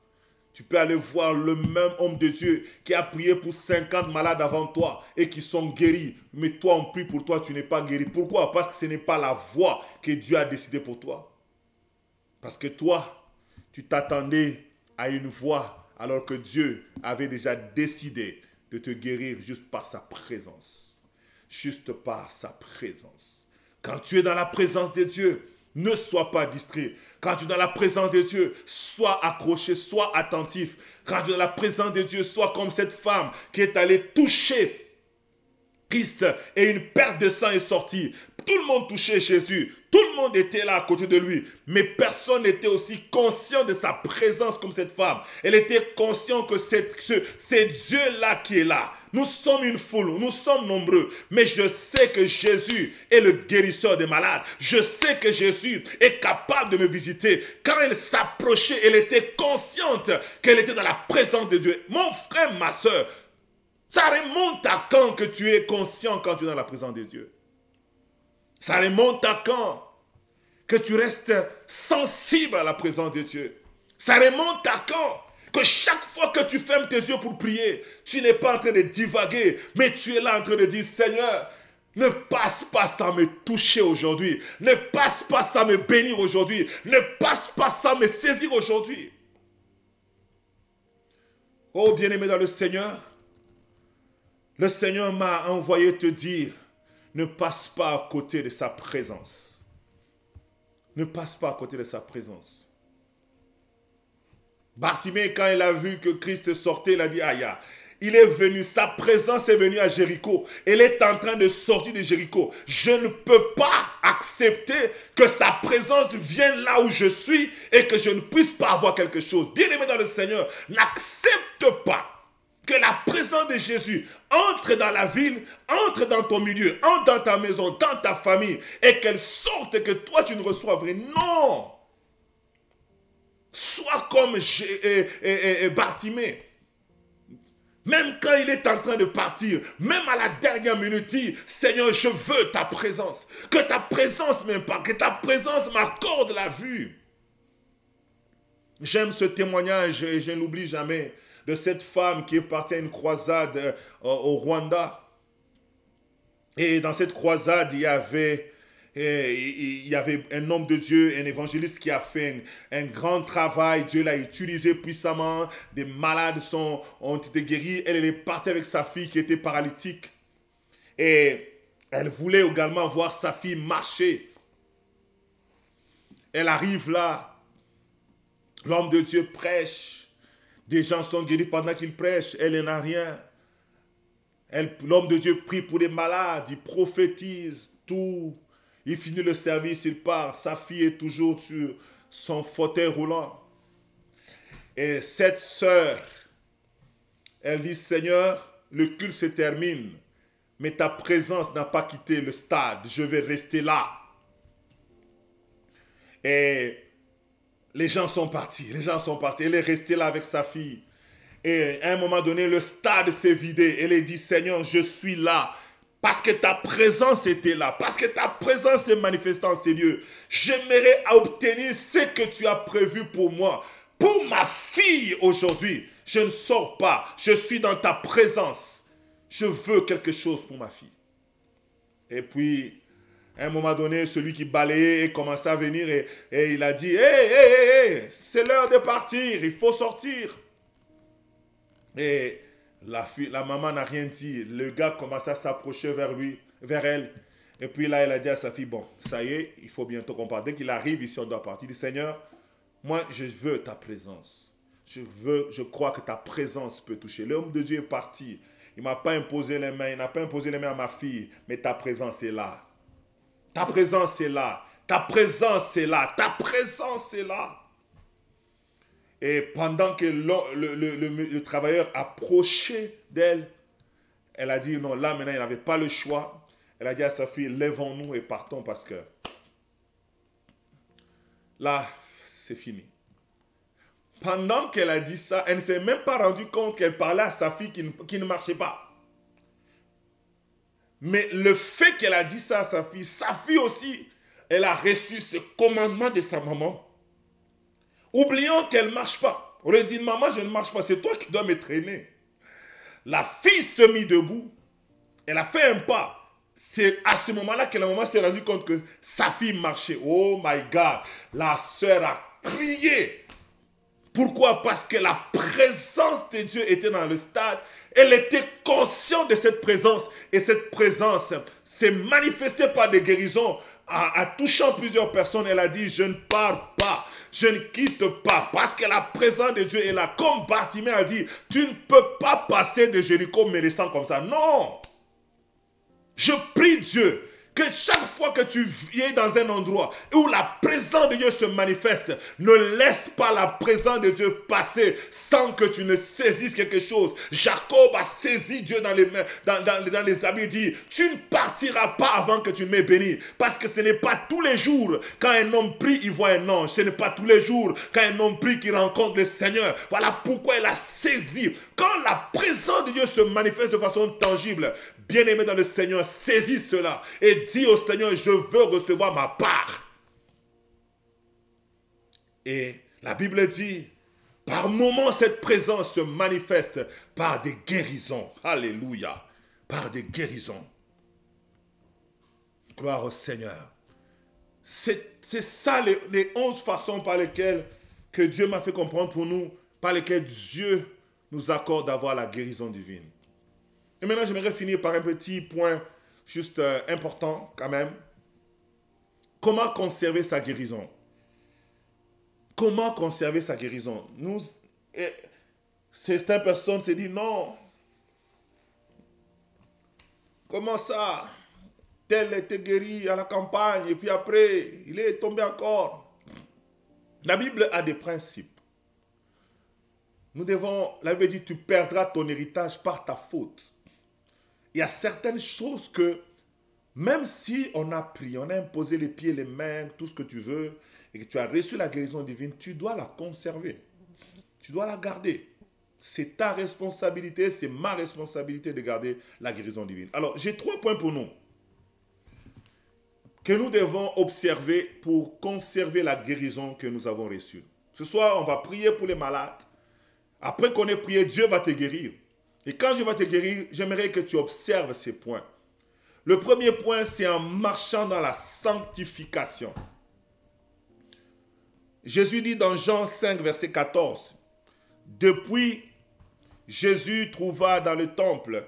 Tu peux aller voir le même homme de Dieu qui a prié pour 50 malades avant toi et qui sont guéris. Mais toi, on prie pour toi, tu n'es pas guéri. Pourquoi? Parce que ce n'est pas la voie que Dieu a décidé pour toi. Parce que toi, tu t'attendais à une voie alors que Dieu avait déjà décidé de te guérir juste par sa présence. Juste par sa présence. Quand tu es dans la présence de Dieu, ne sois pas distrait. Quand tu es dans la présence de Dieu, sois accroché, sois attentif. Quand tu es dans la présence de Dieu, sois comme cette femme qui est allée toucher Christ et une perte de sang est sortie. Tout le monde touchait Jésus. Tout le monde était là à côté de lui. Mais personne n'était aussi conscient de sa présence comme cette femme. Elle était consciente que c'est Dieu-là qui est là. Nous sommes une foule, nous sommes nombreux. Mais je sais que Jésus est le guérisseur des malades. Je sais que Jésus est capable de me visiter. Quand elle s'approchait, elle était consciente qu'elle était dans la présence de Dieu. Mon frère, ma soeur, ça remonte à quand que tu es conscient quand tu es dans la présence de Dieu? Ça remonte à quand que tu restes sensible à la présence de Dieu? Ça remonte à quand que chaque fois que tu fermes tes yeux pour prier, tu n'es pas en train de divaguer, mais tu es là en train de dire, Seigneur, ne passe pas sans me toucher aujourd'hui. Ne passe pas sans me bénir aujourd'hui. Ne passe pas sans me saisir aujourd'hui. Oh bien-aimé dans le Seigneur m'a envoyé te dire, ne passe pas à côté de sa présence. Ne passe pas à côté de sa présence. Bartimée, quand il a vu que Christ sortait, il a dit, aïe, il est venu, sa présence est venue à Jéricho. Elle est en train de sortir de Jéricho. Je ne peux pas accepter que sa présence vienne là où je suis et que je ne puisse pas avoir quelque chose. Bien-aimé dans le Seigneur, n'accepte pas que la présence de Jésus entre dans la ville, entre dans ton milieu, entre dans ta maison, dans ta famille, et qu'elle sorte et que toi tu ne reçoives rien. Non! Sois comme Bartimée. Même quand il est en train de partir, même à la dernière minute, dit, Seigneur, je veux ta présence. Que ta présence m'impacte, que ta présence m'accorde la vue. J'aime ce témoignage et je ne l'oublie jamais de cette femme qui est partie à une croisade au Rwanda. Et dans cette croisade, il y avait Et il y avait un homme de Dieu, un évangéliste qui a fait un grand travail. Dieu l'a utilisé puissamment. Des malades ont été guéris. Elle est partie avec sa fille qui était paralytique. Et elle voulait également voir sa fille marcher. Elle arrive là. L'homme de Dieu prêche. Des gens sont guéris pendant qu'il prêche. Elle n'a rien. L'homme de Dieu prie pour les malades. Il prophétise tout. Il finit le service, il part. Sa fille est toujours sur son fauteuil roulant. Et cette sœur, elle dit, Seigneur, le culte se termine, mais ta présence n'a pas quitté le stade. Je vais rester là. Et les gens sont partis. Elle est restée là avec sa fille. Et à un moment donné, le stade s'est vidé. Elle a dit, Seigneur, je suis là. Parce que ta présence était là. Parce que ta présence est manifestée en ces lieux. J'aimerais obtenir ce que tu as prévu pour moi. Pour ma fille aujourd'hui. Je ne sors pas. Je suis dans ta présence. Je veux quelque chose pour ma fille. Et puis, à un moment donné, celui qui balayait commençait à venir et il a dit, hey, c'est l'heure de partir. Il faut sortir. Et la maman n'a rien dit. Le gars commence à s'approcher vers elle. Et puis là, elle a dit à sa fille, bon, ça y est, il faut bientôt qu'on parte. Dès qu'il arrive ici, on doit partir. Il dit, Seigneur, moi, je veux ta présence. Je crois que ta présence peut toucher. L'homme de Dieu est parti. Il ne m'a pas imposé les mains. Il n'a pas imposé les mains à ma fille. Mais ta présence est là. Ta présence est là. Ta présence est là. Ta présence est là. Et pendant que le travailleur approchait d'elle, elle a dit non, là maintenant il n'avait pas le choix. Elle a dit à sa fille, lèvons-nous et partons parce que là, c'est fini. Pendant qu'elle a dit ça, elle ne s'est même pas rendue compte qu'elle parlait à sa fille qui ne marchait pas. Mais le fait qu'elle a dit ça à sa fille aussi, elle a reçu ce commandement de sa maman. Oubliant qu'elle ne marche pas. On lui a dit, maman, je ne marche pas, c'est toi qui dois me traîner. La fille se mit debout. Elle a fait un pas. C'est à ce moment-là que la maman s'est rendue compte que sa fille marchait. Oh my God. La sœur a crié. Pourquoi? Parce que la présence de Dieu était dans le stade. Elle était consciente de cette présence. Et cette présence s'est manifestée par des guérisons. En touchant plusieurs personnes, elle a dit, je ne pars pas. Je ne quitte pas parce que la présence de Dieu est là. Comme Bartimée a dit, tu ne peux pas passer de Jéricho me laissant comme ça. Non. Je prie Dieu que chaque fois que tu viens dans un endroit où la présence de Dieu se manifeste, ne laisse pas la présence de Dieu passer sans que tu ne saisisses quelque chose. Jacob a saisi Dieu dans les mains, dans les habits. Il dit, tu ne partiras pas avant que tu m'aies béni. Parce que ce n'est pas tous les jours, quand un homme prie, il voit un ange. Ce n'est pas tous les jours, quand un homme prie, qu'il rencontre le Seigneur. Voilà pourquoi il a saisi. Quand la présence de Dieu se manifeste de façon tangible, bien-aimé dans le Seigneur, saisis cela et dis au Seigneur, je veux recevoir ma part. Et la Bible dit, par moments, cette présence se manifeste par des guérisons. Alléluia. Par des guérisons. Gloire au Seigneur. C'est ça les 11 façons par lesquelles que Dieu m'a fait comprendre pour nous, par lesquelles Dieu nous accorde d'avoir la guérison divine. Et maintenant, j'aimerais finir par un petit point juste important quand même. Comment conserver sa guérison? Comment conserver sa guérison? Certaines personnes se disent non. Comment ça? Tel était guéri à la campagne et puis après, il est tombé encore. La Bible a des principes. La Bible dit, tu perdras ton héritage par ta faute. Il y a certaines choses que, même si on a pris, on a imposé les pieds, les mains, tout ce que tu veux, et que tu as reçu la guérison divine, tu dois la conserver. Tu dois la garder. C'est ta responsabilité, c'est ma responsabilité de garder la guérison divine. Alors, j'ai 3 points pour nous que nous devons observer pour conserver la guérison que nous avons reçue. Ce soir, on va prier pour les malades. Après qu'on ait prié, Dieu va te guérir. Et quand Dieu va te guérir, j'aimerais que tu observes ces points. Le premier point, c'est en marchant dans la sanctification. Jésus dit dans Jean 5, verset 14, « Depuis, Jésus le trouva dans le temple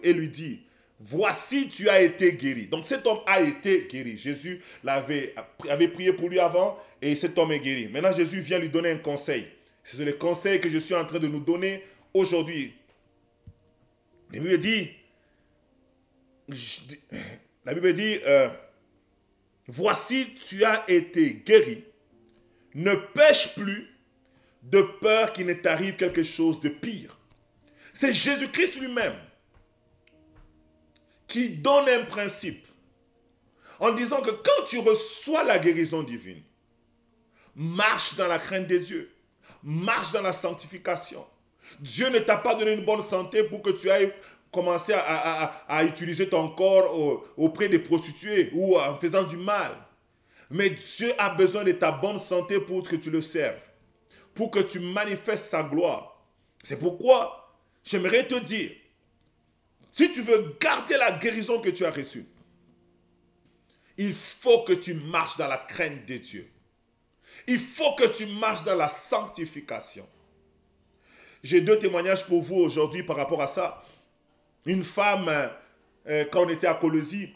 et lui dit, « Voici, tu as été guéri. » Donc cet homme a été guéri. Jésus avait prié pour lui avant et cet homme est guéri. Maintenant, Jésus vient lui donner un conseil. C'est le conseil que je suis en train de nous donner aujourd'hui. La Bible dit, voici, tu as été guéri. Ne pêche plus de peur qu'il ne t'arrive quelque chose de pire. C'est Jésus-Christ lui-même qui donne un principe en disant que quand tu reçois la guérison divine, marche dans la crainte de Dieu, marche dans la sanctification. Dieu ne t'a pas donné une bonne santé pour que tu ailles commencer à utiliser ton corps auprès des prostituées ou en faisant du mal. Mais Dieu a besoin de ta bonne santé pour que tu le serves, pour que tu manifestes sa gloire. C'est pourquoi j'aimerais te dire, si tu veux garder la guérison que tu as reçue, il faut que tu marches dans la crainte de Dieu. Il faut que tu marches dans la sanctification. J'ai 2 témoignages pour vous aujourd'hui par rapport à ça. Une femme, quand on était à Colosie,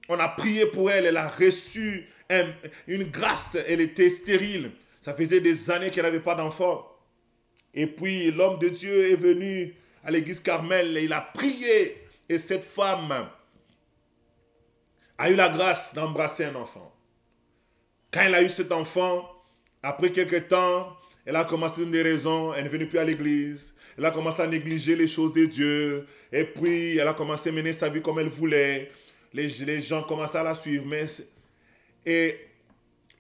on a prié pour elle, elle a reçu une grâce, elle était stérile. Ça faisait des années qu'elle n'avait pas d'enfant. Et puis l'homme de Dieu est venu à l'église Carmel et il a prié. Et cette femme a eu la grâce d'embrasser un enfant. Quand elle a eu cet enfant, après quelques temps, elle a commencé à donner des raisons, elle ne venait plus à l'église. Elle a commencé à négliger les choses de Dieu. Et puis, elle a commencé à mener sa vie comme elle voulait. Les gens commençaient à la suivre. Et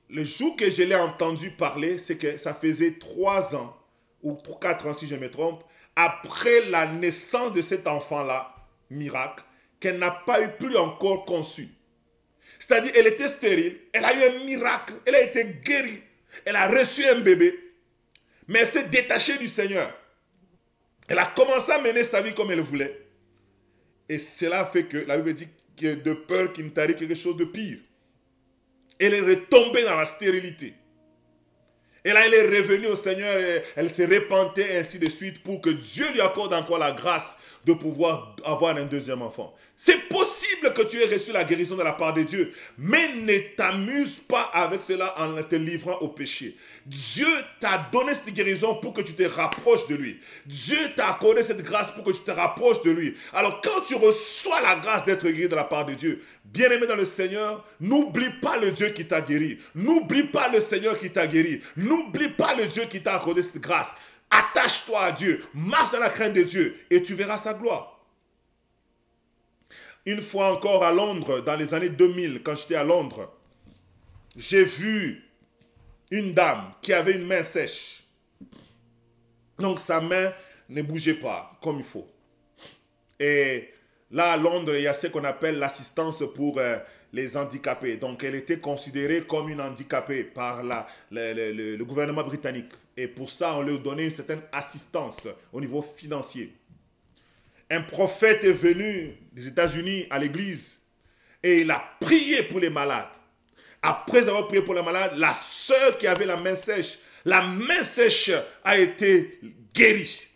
le jour que je l'ai entendu parler, c'est que ça faisait 3 ans, ou 4 ans si je me trompe, après la naissance de cet enfant-là, miracle, qu'elle n'a pas eu plus encore conçu. C'est-à-dire, elle était stérile, elle a eu un miracle, elle a été guérie, elle a reçu un bébé, mais elle s'est détachée du Seigneur. Elle a commencé à mener sa vie comme elle voulait. Et cela fait que la Bible dit que de peur qu'il ne t'arrive quelque chose de pire. Elle est retombée dans la stérilité. Et là, elle est revenue au Seigneur, elle s'est repentie et ainsi de suite pour que Dieu lui accorde encore la grâce de pouvoir avoir un deuxième enfant. C'est possible que tu aies reçu la guérison de la part de Dieu, mais ne t'amuse pas avec cela en te livrant au péché. Dieu t'a donné cette guérison pour que tu te rapproches de lui. Dieu t'a accordé cette grâce pour que tu te rapproches de lui. Alors quand tu reçois la grâce d'être guéri de la part de Dieu, bien-aimé dans le Seigneur, n'oublie pas le Dieu qui t'a guéri. N'oublie pas le Seigneur qui t'a guéri. N'oublie pas le Dieu qui t'a accordé cette grâce. Attache-toi à Dieu, marche dans la crainte de Dieu et tu verras sa gloire. Une fois encore à Londres, dans les années 2000, quand j'étais à Londres, j'ai vu une dame qui avait une main sèche. Donc sa main ne bougeait pas comme il faut. Et là à Londres, il y a ce qu'on appelle l'assistance pour les handicapés. Donc elle était considérée comme une handicapée par le gouvernement britannique. Et pour ça, on lui donnait une certaine assistance au niveau financier. Un prophète est venu des États-Unis à l'église et il a prié pour les malades. Après avoir prié pour les malades, la sœur qui avait la main sèche a été guérie.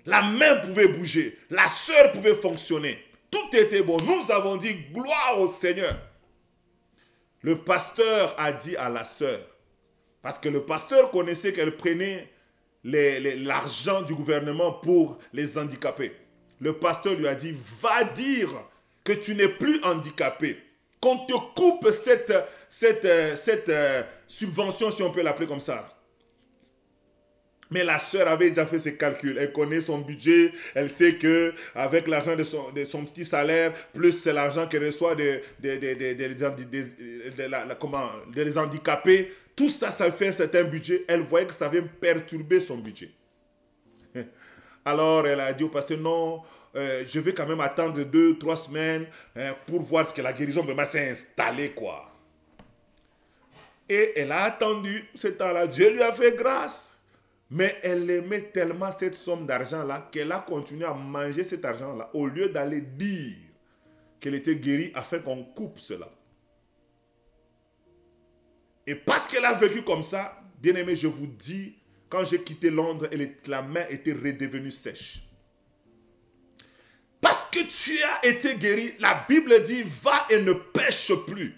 La main pouvait bouger, la sœur pouvait fonctionner. Tout était bon. Nous avons dit gloire au Seigneur. Le pasteur a dit à la sœur, parce que le pasteur connaissait qu'elle prenait l'argent du gouvernement pour les handicapés. Le pasteur lui a dit, va dire que tu n'es plus handicapé, qu'on te coupe cette subvention, si on peut l'appeler comme ça. Mais la sœur avait déjà fait ses calculs. Elle connaît son budget. Elle sait qu'avec l'argent de son petit salaire, plus l'argent qu'elle reçoit des handicapés, tout ça, ça fait un certain budget. Elle voyait que ça avait perturbé son budget. Alors, elle a dit au pasteur, non, je vais quand même attendre 2-3 semaines pour voir que la guérison vraiment s'est installée, quoi. Et elle a attendu ce temps-là. Dieu lui a fait grâce. Mais elle aimait tellement cette somme d'argent-là qu'elle a continué à manger cet argent-là au lieu d'aller dire qu'elle était guérie afin qu'on coupe cela. Et parce qu'elle a vécu comme ça, bien aimé, je vous dis, quand j'ai quitté Londres, la main était redevenue sèche. Parce que tu as été guéri, la Bible dit, va et ne pêche plus.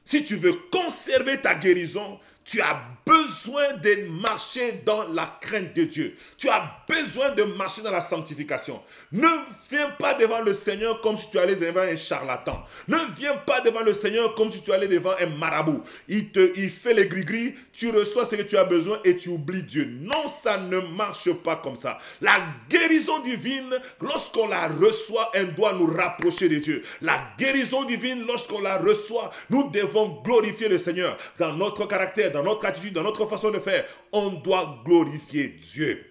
Si tu veux conserver ta guérison, tu as besoin de marcher dans la crainte de Dieu. Tu as besoin de marcher dans la sanctification. Ne viens pas devant le Seigneur comme si tu allais devant un charlatan. Ne viens pas devant le Seigneur comme si tu allais devant un marabout. Il fait les gris-gris, tu reçois ce que tu as besoin et tu oublies Dieu. Non, ça ne marche pas comme ça. La guérison divine, lorsqu'on la reçoit, elle doit nous rapprocher de Dieu. La guérison divine, lorsqu'on la reçoit, nous devons glorifier le Seigneur dans notre caractère, dans notre attitude, dans notre façon de faire. On doit glorifier Dieu.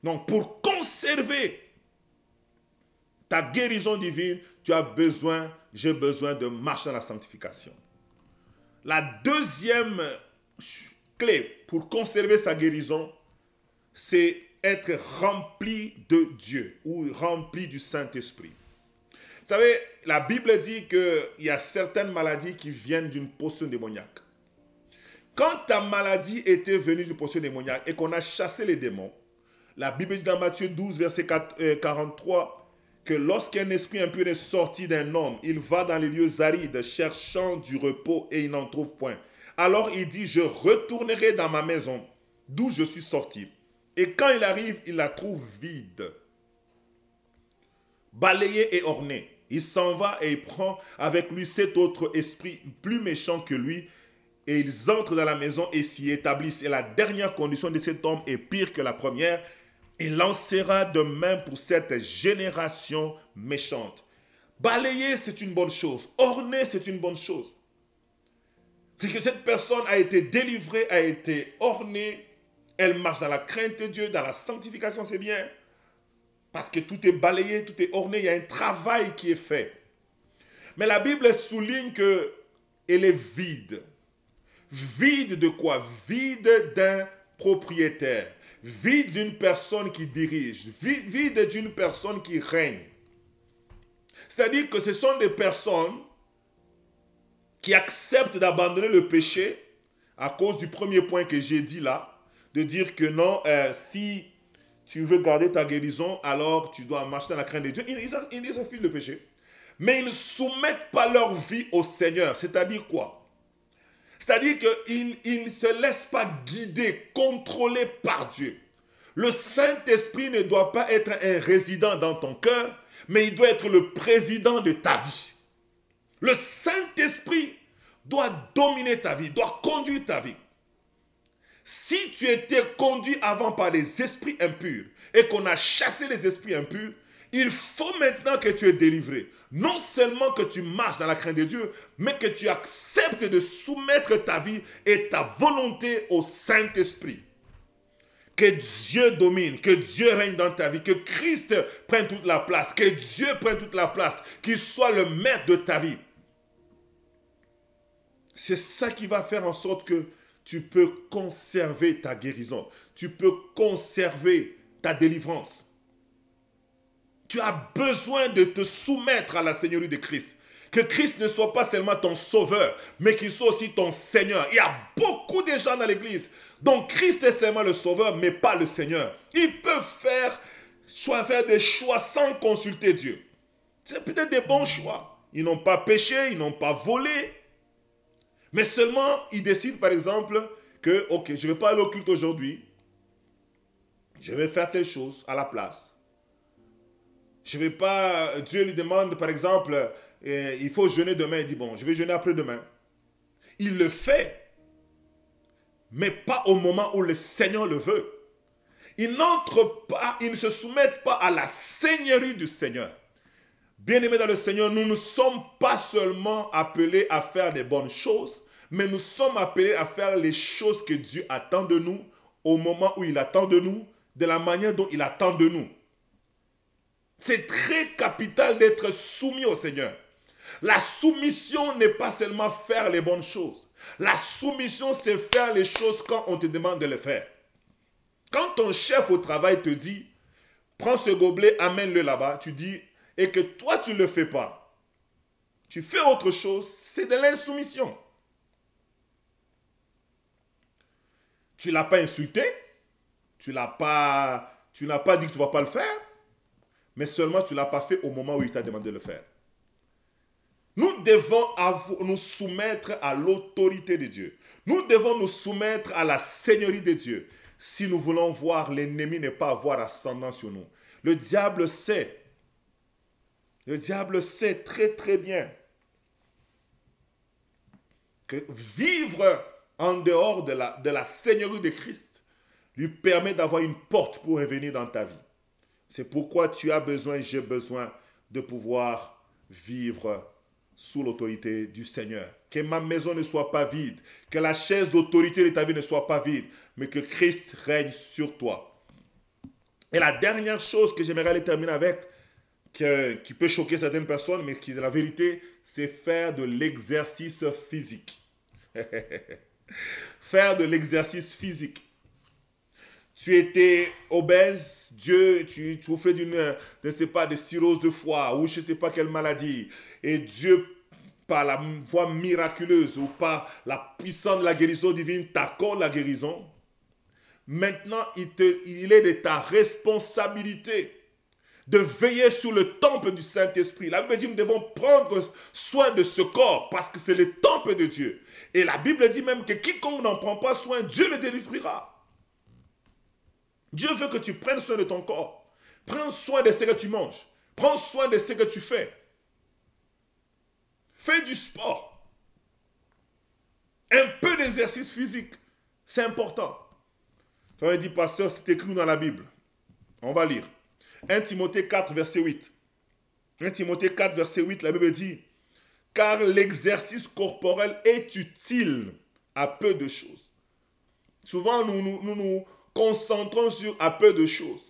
Donc, pour conserver ta guérison divine, j'ai besoin de marcher dans la sanctification. La deuxième clé pour conserver sa guérison, c'est être rempli de Dieu ou rempli du Saint-Esprit. Vous savez, la Bible dit qu'il y a certaines maladies qui viennent d'une potion démoniaque. Quand ta maladie était venue d'une potion démoniaque et qu'on a chassé les démons, la Bible dit dans Matthieu 12, verset 43, que lorsqu'un esprit impur est sorti d'un homme, il va dans les lieux arides cherchant du repos et il n'en trouve point. Alors il dit, je retournerai dans ma maison d'où je suis sorti. Et quand il arrive, il la trouve vide, balayée et ornée. Il s'en va et il prend avec lui cet autre esprit plus méchant que lui. Et ils entrent dans la maison et s'y établissent. Et la dernière condition de cet homme est pire que la première. Il en sera de même pour cette génération méchante. Balayer, c'est une bonne chose. Orner, c'est une bonne chose. C'est que cette personne a été délivrée, a été ornée. Elle marche dans la crainte de Dieu, dans la sanctification, c'est bien. Parce que tout est balayé, tout est orné. Il y a un travail qui est fait. Mais la Bible souligne qu'elle est vide. Vide de quoi? Vide d'un propriétaire. Vide d'une personne qui dirige. Vide d'une personne qui règne. C'est-à-dire que ce sont des personnes qui acceptent d'abandonner le péché à cause du premier point que j'ai dit là, de dire que non, si tu veux garder ta guérison, alors tu dois marcher dans la crainte de Dieu. Ils refusent le péché. Mais ils ne soumettent pas leur vie au Seigneur. C'est-à-dire quoi? C'est-à-dire qu'ils ne se laissent pas guider, contrôler par Dieu. Le Saint-Esprit ne doit pas être un résident dans ton cœur, mais il doit être le président de ta vie. Le Saint-Esprit doit dominer ta vie, doit conduire ta vie. Si tu étais conduit avant par des esprits impurs et qu'on a chassé les esprits impurs, il faut maintenant que tu es délivré. Non seulement que tu marches dans la crainte de Dieu, mais que tu acceptes de soumettre ta vie et ta volonté au Saint-Esprit. Que Dieu domine, que Dieu règne dans ta vie, que Christ prenne toute la place, que Dieu prenne toute la place, qu'il soit le maître de ta vie. C'est ça qui va faire en sorte que tu peux conserver ta guérison, tu peux conserver ta délivrance. Tu as besoin de te soumettre à la Seigneurie de Christ. Que Christ ne soit pas seulement ton sauveur, mais qu'il soit aussi ton Seigneur. Il y a beaucoup de gens dans l'église dont Christ est seulement le sauveur, mais pas le Seigneur. Ils peuvent faire des choix sans consulter Dieu. C'est peut-être des bons choix. Ils n'ont pas péché, ils n'ont pas volé. Mais seulement, ils décident par exemple que, ok, je ne vais pas aller au culte aujourd'hui. Je vais faire telle chose à la place. Je vais pas, Dieu lui demande par exemple, il faut jeûner demain, il dit bon, je vais jeûner après-demain. Il le fait, mais pas au moment où le Seigneur le veut. Il n'entre pas, il ne se soumettent pas à la seigneurie du Seigneur. Bien-aimés dans le Seigneur, nous ne sommes pas seulement appelés à faire des bonnes choses, mais nous sommes appelés à faire les choses que Dieu attend de nous, au moment où il attend de nous, de la manière dont il attend de nous. C'est très capital d'être soumis au Seigneur. La soumission n'est pas seulement faire les bonnes choses. La soumission, c'est faire les choses quand on te demande de les faire. Quand ton chef au travail te dit, prends ce gobelet, amène-le là-bas, tu dis, et que toi tu ne le fais pas, tu fais autre chose, c'est de l'insoumission. Tu ne l'as pas insulté, tu n'as pas dit que tu ne vas pas le faire, mais seulement tu ne l'as pas fait au moment où il t'a demandé de le faire. Nous devons nous soumettre à l'autorité de Dieu. Nous devons nous soumettre à la seigneurie de Dieu. Si nous voulons voir l'ennemi ne pas avoir ascendant sur nous. Le diable sait très très bien que vivre en dehors de la seigneurie de Christ lui permet d'avoir une porte pour revenir dans ta vie. C'est pourquoi tu as besoin, j'ai besoin de pouvoir vivre sous l'autorité du Seigneur. Que ma maison ne soit pas vide, que la chaise d'autorité de ta vie ne soit pas vide, mais que Christ règne sur toi. Et la dernière chose que j'aimerais aller terminer avec, qui peut choquer certaines personnes, mais qui est la vérité, c'est faire de l'exercice physique. Faire de l'exercice physique. Tu étais obèse, tu souffrais d'une, je ne sais pas, de cirrhose de foie ou je ne sais pas quelle maladie. Et Dieu, par la voie miraculeuse ou par la puissance de la guérison divine, t'accorde la guérison. Maintenant, il est de ta responsabilité de veiller sur le temple du Saint-Esprit. La Bible dit que nous devons prendre soin de ce corps parce que c'est le temple de Dieu. Et la Bible dit même que quiconque n'en prend pas soin, Dieu le détruira. Dieu veut que tu prennes soin de ton corps. Prends soin de ce que tu manges. Prends soin de ce que tu fais. Fais du sport. Un peu d'exercice physique. C'est important. Tu vas dire, pasteur, c'est écrit dans la Bible. On va lire. 1 Timothée 4, verset 8. 1 Timothée 4, verset 8, la Bible dit, « Car l'exercice corporel est utile à peu de choses. » Souvent, nous concentrons sur à peu de choses.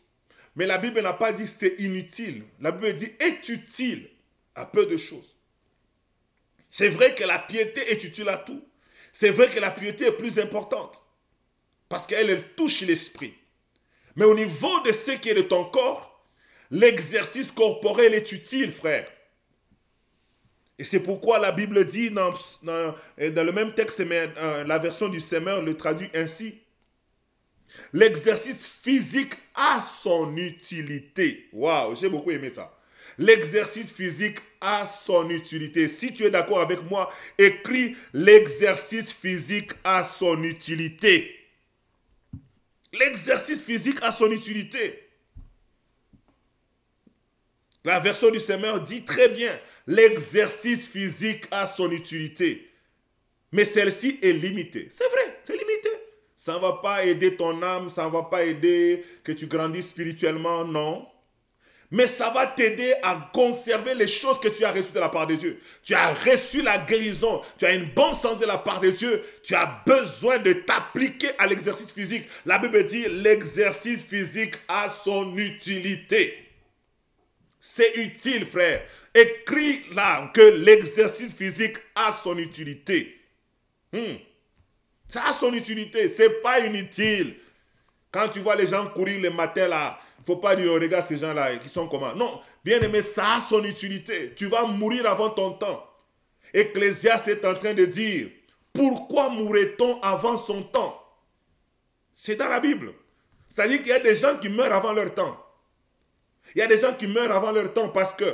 Mais la Bible n'a pas dit c'est inutile. La Bible dit est utile à peu de choses. C'est vrai que la piété est utile à tout. C'est vrai que la piété est plus importante. Parce qu'elle touche l'esprit. Mais au niveau de ce qui est de ton corps, l'exercice corporel est utile, frère. Et c'est pourquoi la Bible dit dans le même texte, mais la version du Semeur le traduit ainsi. L'exercice physique a son utilité. Waouh, j'ai beaucoup aimé ça. L'exercice physique a son utilité. Si tu es d'accord avec moi, écris l'exercice physique a son utilité. L'exercice physique a son utilité. La version du Semeur dit très bien, l'exercice physique a son utilité. Mais celle-ci est limitée. C'est vrai, c'est limité. Ça ne va pas aider ton âme, ça ne va pas aider que tu grandisses spirituellement, non. Mais ça va t'aider à conserver les choses que tu as reçues de la part de Dieu. Tu as reçu la guérison, tu as une bonne santé de la part de Dieu. Tu as besoin de t'appliquer à l'exercice physique. La Bible dit, l'exercice physique a son utilité. C'est utile, frère. Écris là que l'exercice physique a son utilité. Ça a son utilité, ce n'est pas inutile. Quand tu vois les gens courir le matin là, il ne faut pas dire, oh, regarde ces gens-là, qui sont comment. Non, bien aimé, ça a son utilité. Tu vas mourir avant ton temps. Ecclésiaste est en train de dire, pourquoi mourrait-on avant son temps? C'est dans la Bible. C'est-à-dire qu'il y a des gens qui meurent avant leur temps. Il y a des gens qui meurent avant leur temps parce que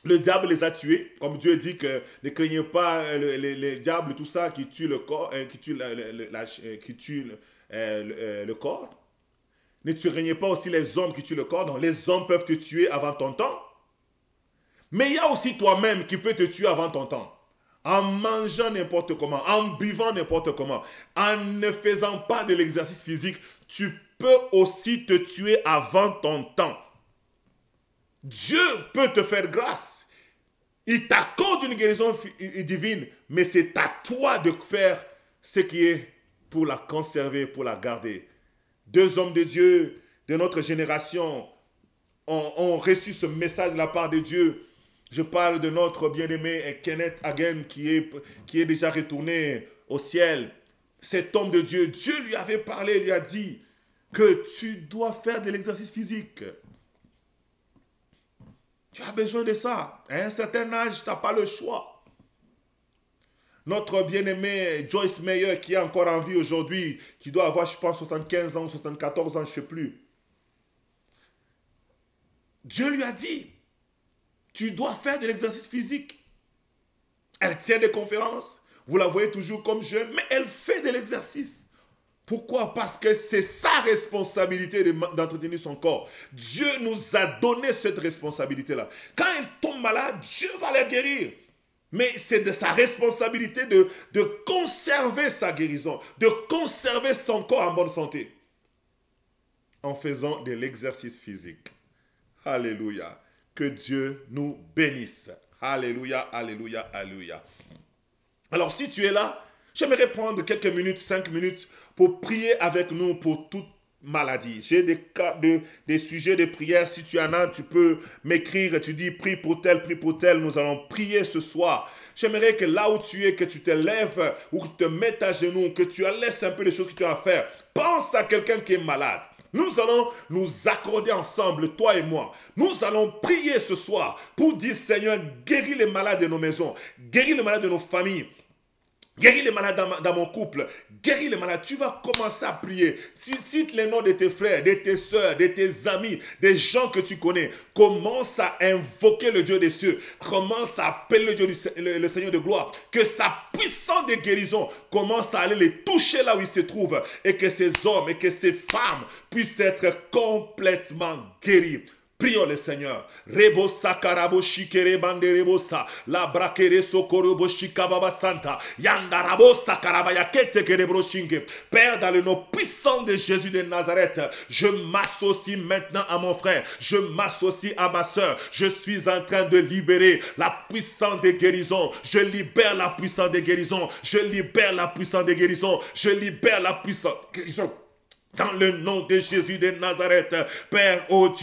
le diable les a tués, comme Dieu dit que ne craignez pas les diables, tout ça, qui tue le corps, qui tue le corps. Ne craignez pas aussi les hommes qui tuent le corps. Donc les hommes peuvent te tuer avant ton temps. Mais il y a aussi toi-même qui peut te tuer avant ton temps. En mangeant n'importe comment, en buvant n'importe comment, en ne faisant pas de l'exercice physique, tu peux aussi te tuer avant ton temps. Dieu peut te faire grâce. Il t'accorde une guérison divine, mais c'est à toi de faire ce qui est pour la conserver, pour la garder. Deux hommes de Dieu de notre génération ont reçu ce message de la part de Dieu. Je parle de notre bien-aimé Kenneth Hagin qui est déjà retourné au ciel. Cet homme de Dieu, Dieu lui avait parlé, lui a dit, que tu dois faire de l'exercice physique. Tu as besoin de ça. À un certain âge, tu n'as pas le choix. Notre bien-aimé Joyce Meyer, qui est encore en vie aujourd'hui, qui doit avoir, je pense, 75 ans, 74 ans, je ne sais plus. Dieu lui a dit, tu dois faire de l'exercice physique. Elle tient des conférences. Vous la voyez toujours comme jeune, mais elle fait de l'exercice. Pourquoi? Parce que c'est sa responsabilité d'entretenir son corps. Dieu nous a donné cette responsabilité-là. Quand elle tombe malade, Dieu va la guérir. Mais c'est de sa responsabilité de conserver sa guérison, de conserver son corps en bonne santé, en faisant de l'exercice physique. Alléluia. Que Dieu nous bénisse. Alléluia, alléluia, alléluia. Alors si tu es là, j'aimerais prendre quelques minutes, 5 minutes, pour prier avec nous pour toute maladie. J'ai des sujets de prière. Si tu en as, tu peux m'écrire et tu dis prie pour tel, prie pour tel. Nous allons prier ce soir. J'aimerais que là où tu es, que tu te lèves ou que tu te mettes à genoux, que tu laisses un peu les choses que tu as à faire. Pense à quelqu'un qui est malade. Nous allons nous accorder ensemble, toi et moi. Nous allons prier ce soir pour dire Seigneur, guéris les malades de nos maisons, guéris les malades de nos familles. Guéris les malades dans mon couple. Guéris les malades. Tu vas commencer à prier. Cite les noms de tes frères, de tes soeurs, de tes amis, des gens que tu connais. Commence à invoquer le Dieu des cieux. Commence à appeler le Dieu le Seigneur de gloire. Que sa puissance de guérison commence à aller les toucher là où ils se trouvent. Et que ces hommes et que ces femmes puissent être complètement guéris. Prions le Seigneur. Rebo sakarabo shikere banderebosa. La brakere sokorobo shikababa santa. Yandarabo sakaraba yakete kerebro shinge. Père, dans le nom puissant de Jésus de Nazareth, je m'associe maintenant à mon frère. Je m'associe à ma soeur. Je suis en train de libérer la puissance de guérison. Je libère la puissance de guérison. Je libère la puissance de guérison. Je libère la puissance de guérison. Dans le nom de Jésus de Nazareth, Père, je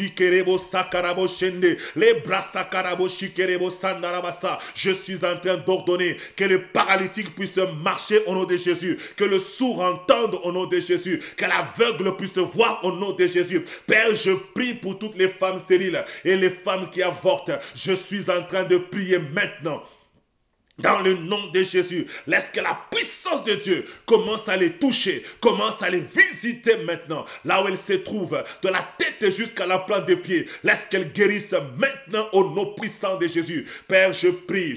suis en train d'ordonner que le paralytique puisse marcher au nom de Jésus, que le sourd entende au nom de Jésus, que l'aveugle puisse voir au nom de Jésus. Père, je prie pour toutes les femmes stériles et les femmes qui avortent. Je suis en train de prier maintenant. Dans le nom de Jésus, laisse que la puissance de Dieu commence à les toucher, commence à les visiter maintenant, là où elles se trouvent, de la tête jusqu'à la plante des pieds. Laisse qu'elles guérissent maintenant au nom puissant de Jésus. Père, je prie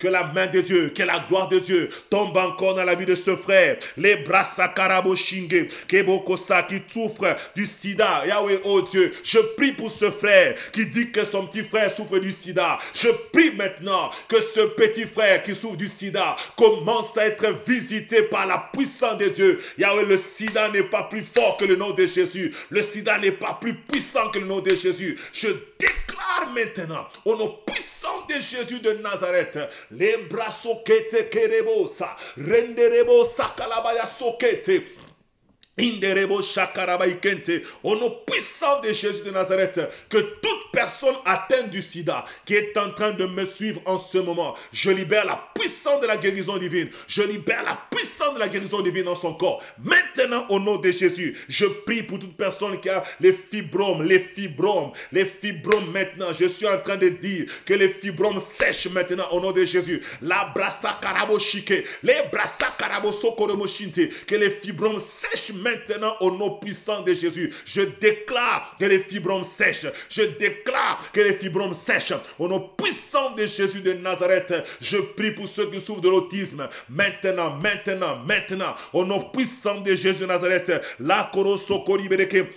que la main de Dieu, que la gloire de Dieu tombe encore dans la vie de ce frère. Les bras sakarabo shinge, kebokosa, qui souffre du sida. Yahweh, oh Dieu, je prie pour ce frère qui dit que son petit frère souffre du sida. Je prie maintenant que ce petit frère qui souffre du sida commence à être visité par la puissance de Dieu. Yahweh, le sida n'est pas plus fort que le nom de Jésus. Le sida n'est pas plus puissant que le nom de Jésus. Je déclare maintenant au nom puissant de Jésus de Nazareth, les bras sokete kerebosa, renderebo sakalabaya sokete. Inderebo shakarabaikente, au nom puissant de Jésus de Nazareth, que toute personne atteinte du sida qui est en train de me suivre en ce moment, je libère la puissance de la guérison divine, je libère la puissance de la guérison divine dans son corps. Maintenant, au nom de Jésus, je prie pour toute personne qui a les fibromes maintenant. Je suis en train de dire que les fibromes sèchent maintenant au nom de Jésus. La brassa karabo shike, les brassa karabo sokoromo shinte, que les fibromes sèchent maintenant au nom puissant de Jésus. Je déclare que les fibromes sèchent. Je déclare que les fibromes sèchent. Au nom puissant de Jésus de Nazareth, je prie pour ceux qui souffrent de l'autisme. Maintenant. Au nom puissant de Jésus de Nazareth, la koro sokori bereke.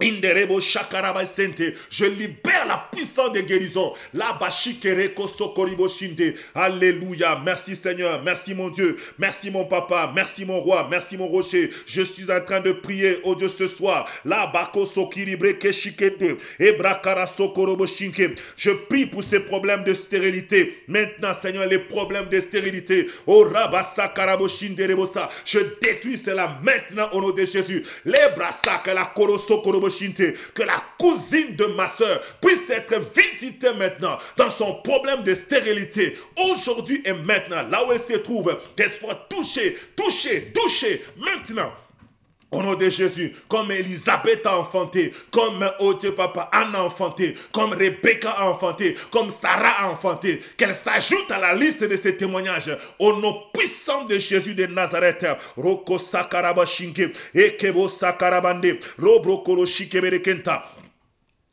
Inderebo shakaraba sente, je libère la puissance de guérison. La bashikereko sokoribo shinte. Alléluia. Merci Seigneur, merci mon Dieu, merci mon papa, merci mon roi, merci mon rocher. Je suis en train de prier, oh Dieu, ce soir. La bako sokiribreke shikente, ebrakara sokorobo shinke. Je prie pour ces problèmes de stérilité. Maintenant, Seigneur, les problèmes de stérilité. Oh rabasa karabo shinte rebosa. Je détruis cela maintenant au nom de Jésus. Les brasa que la koro sokorobo, que la cousine de ma soeur puisse être visitée maintenant dans son problème de stérilité. Aujourd'hui et maintenant, là où elle se trouve, qu'elle soit touchée maintenant. Au nom de Jésus, comme Élisabeth a enfanté, comme, oh Dieu Papa, Anne a enfanté, comme Rebecca a enfanté, comme Sarah a enfanté, qu'elle s'ajoute à la liste de ces témoignages. Au nom puissant de Jésus de Nazareth, Roko Sakarabashinke, Ekebo Sakarabande, Robrokolo Shikeberekenta.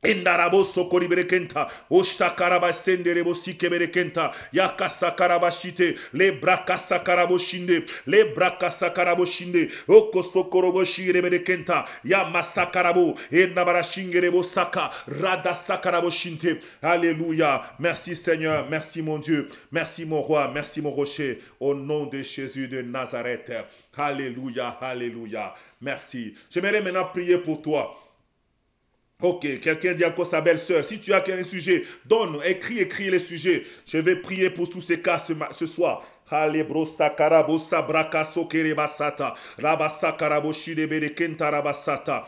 Endarabo sokori berekenta, oshtakaraba senderebo sike berekenta, yakasa shite, le brakasa shinde, le brakasa shinde, okostokorobo shire berekenta, yamasakarabo, enabara shingerebo saka, rada sakarabo shinte. Alléluia. Merci Seigneur, merci mon Dieu, merci mon roi, merci mon rocher, au nom de Jésus de Nazareth. Alléluia, alléluia. Merci. J'aimerais maintenant prier pour toi. Ok, quelqu'un dit encore sa belle-sœur, si tu as un sujet, donne, écris les sujets. Je vais prier pour tous ces cas ce soir. Halebrosa karabosa braka sokere basata, rabasa karaboshi de berekenta rabasata.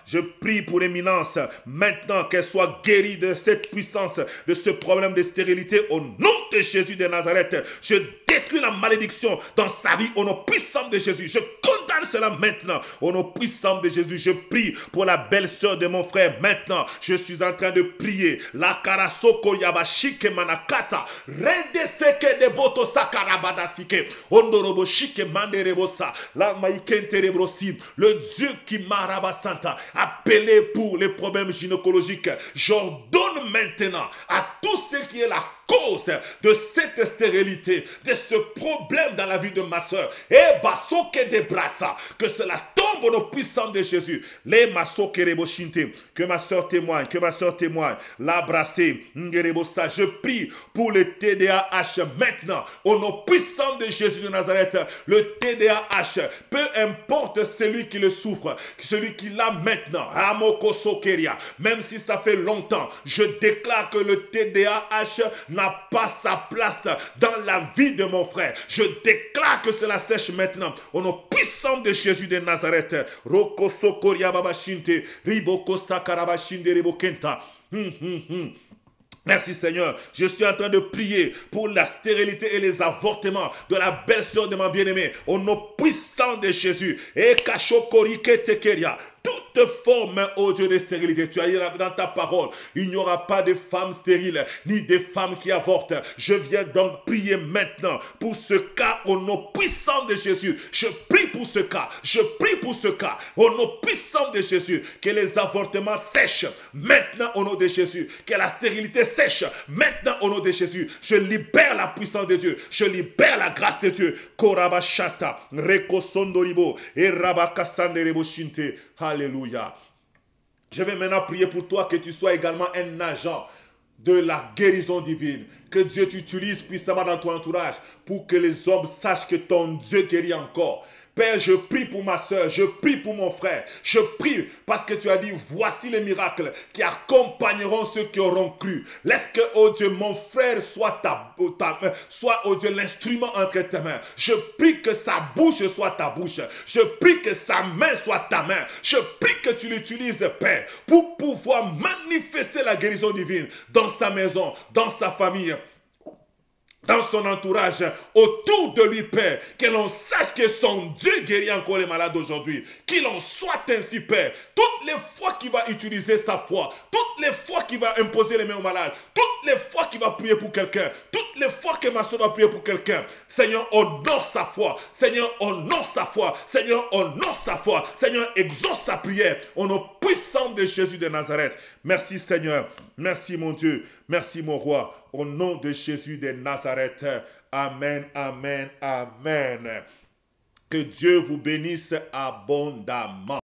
Je prie pour l'éminence maintenant qu'elle soit guérie de cette puissance, de ce problème de stérilité au nom de Jésus de Nazareth. Je détruis la malédiction dans sa vie au nom puissant de Jésus. Je condamne cela maintenant au nom puissant de Jésus. Je prie pour la belle-sœur de mon frère maintenant. Je suis en train de prier. La karasoko yabashike manakata rende seke de boto sakarabadasike ondorobo shike manderebosa la maïkenterebrosi. Le Dieu qui marabasanta appelé pour les problèmes gynécologiques. J'ordonne maintenant à tout ce qui est la cause de cette stérilité, de ce problème dans la vie de ma soeur, et basoke de brasa, que cela tombe au nom puissant de Jésus. Les masoke reboshinte, que ma soeur témoigne, la brassée, ngerebosa. Je prie pour le TDAH maintenant, au nom puissant de Jésus de Nazareth. Le TDAH, peu importe celui qui le souffre, celui qui l'a maintenant, amoko sokeria, même si ça fait longtemps, je déclare que le TDAH n'a pas sa place dans la vie de mon frère. Je déclare que cela sèche maintenant au nom puissant de Jésus de Nazareth. Roko sokoria babashinte, riboko sakarabashinde ribokenta. Merci Seigneur, je suis en train de prier pour la stérilité et les avortements de la belle-sœur de ma bien-aimée au nom puissant de Jésus. Et kashokori tekeria. Toute forme, oh Dieu, de stérilité. Tu as dit dans ta parole, il n'y aura pas de femmes stériles, ni de femmes qui avortent. Je viens donc prier maintenant pour ce cas au nom puissant de Jésus. Je prie pour ce cas. Je prie pour ce cas au nom puissant de Jésus. Que les avortements sèchent maintenant au nom de Jésus. Que la stérilité sèche maintenant au nom de Jésus. Je libère la puissance de Dieu. Je libère la grâce de Dieu. Korabashata, Rekosondoribo, et Rabakasanderebo Shinte. Alléluia. Je vais maintenant prier pour toi que tu sois également un agent de la guérison divine. Que Dieu t'utilise puissamment dans ton entourage pour que les hommes sachent que ton Dieu guérit encore. Père, je prie pour ma soeur, je prie pour mon frère. Je prie parce que tu as dit, voici les miracles qui accompagneront ceux qui auront cru. Laisse que, oh Dieu, mon frère soit soit, oh Dieu, l'instrument entre tes mains. Je prie que sa bouche soit ta bouche. Je prie que sa main soit ta main. Je prie que tu l'utilises, Père, pour pouvoir manifester la guérison divine dans sa maison, dans sa famille, dans son entourage, autour de lui, Père, que l'on sache que son Dieu guérit encore les malades aujourd'hui. Qu'il en soit ainsi, Père. Toutes les fois qu'il va utiliser sa foi, toutes les fois qu'il va imposer les mains aux malades, toutes les fois qu'il va prier pour quelqu'un, toutes les fois que ma soeur va prier pour quelqu'un, Seigneur, honore sa foi. Seigneur, honore sa foi. Seigneur, honore sa foi. Seigneur, exauce sa prière au nom puissant de Jésus de Nazareth. Merci, Seigneur. Merci, mon Dieu. Merci, mon roi. Au nom de Jésus de Nazareth. Amen, amen, amen. Que Dieu vous bénisse abondamment.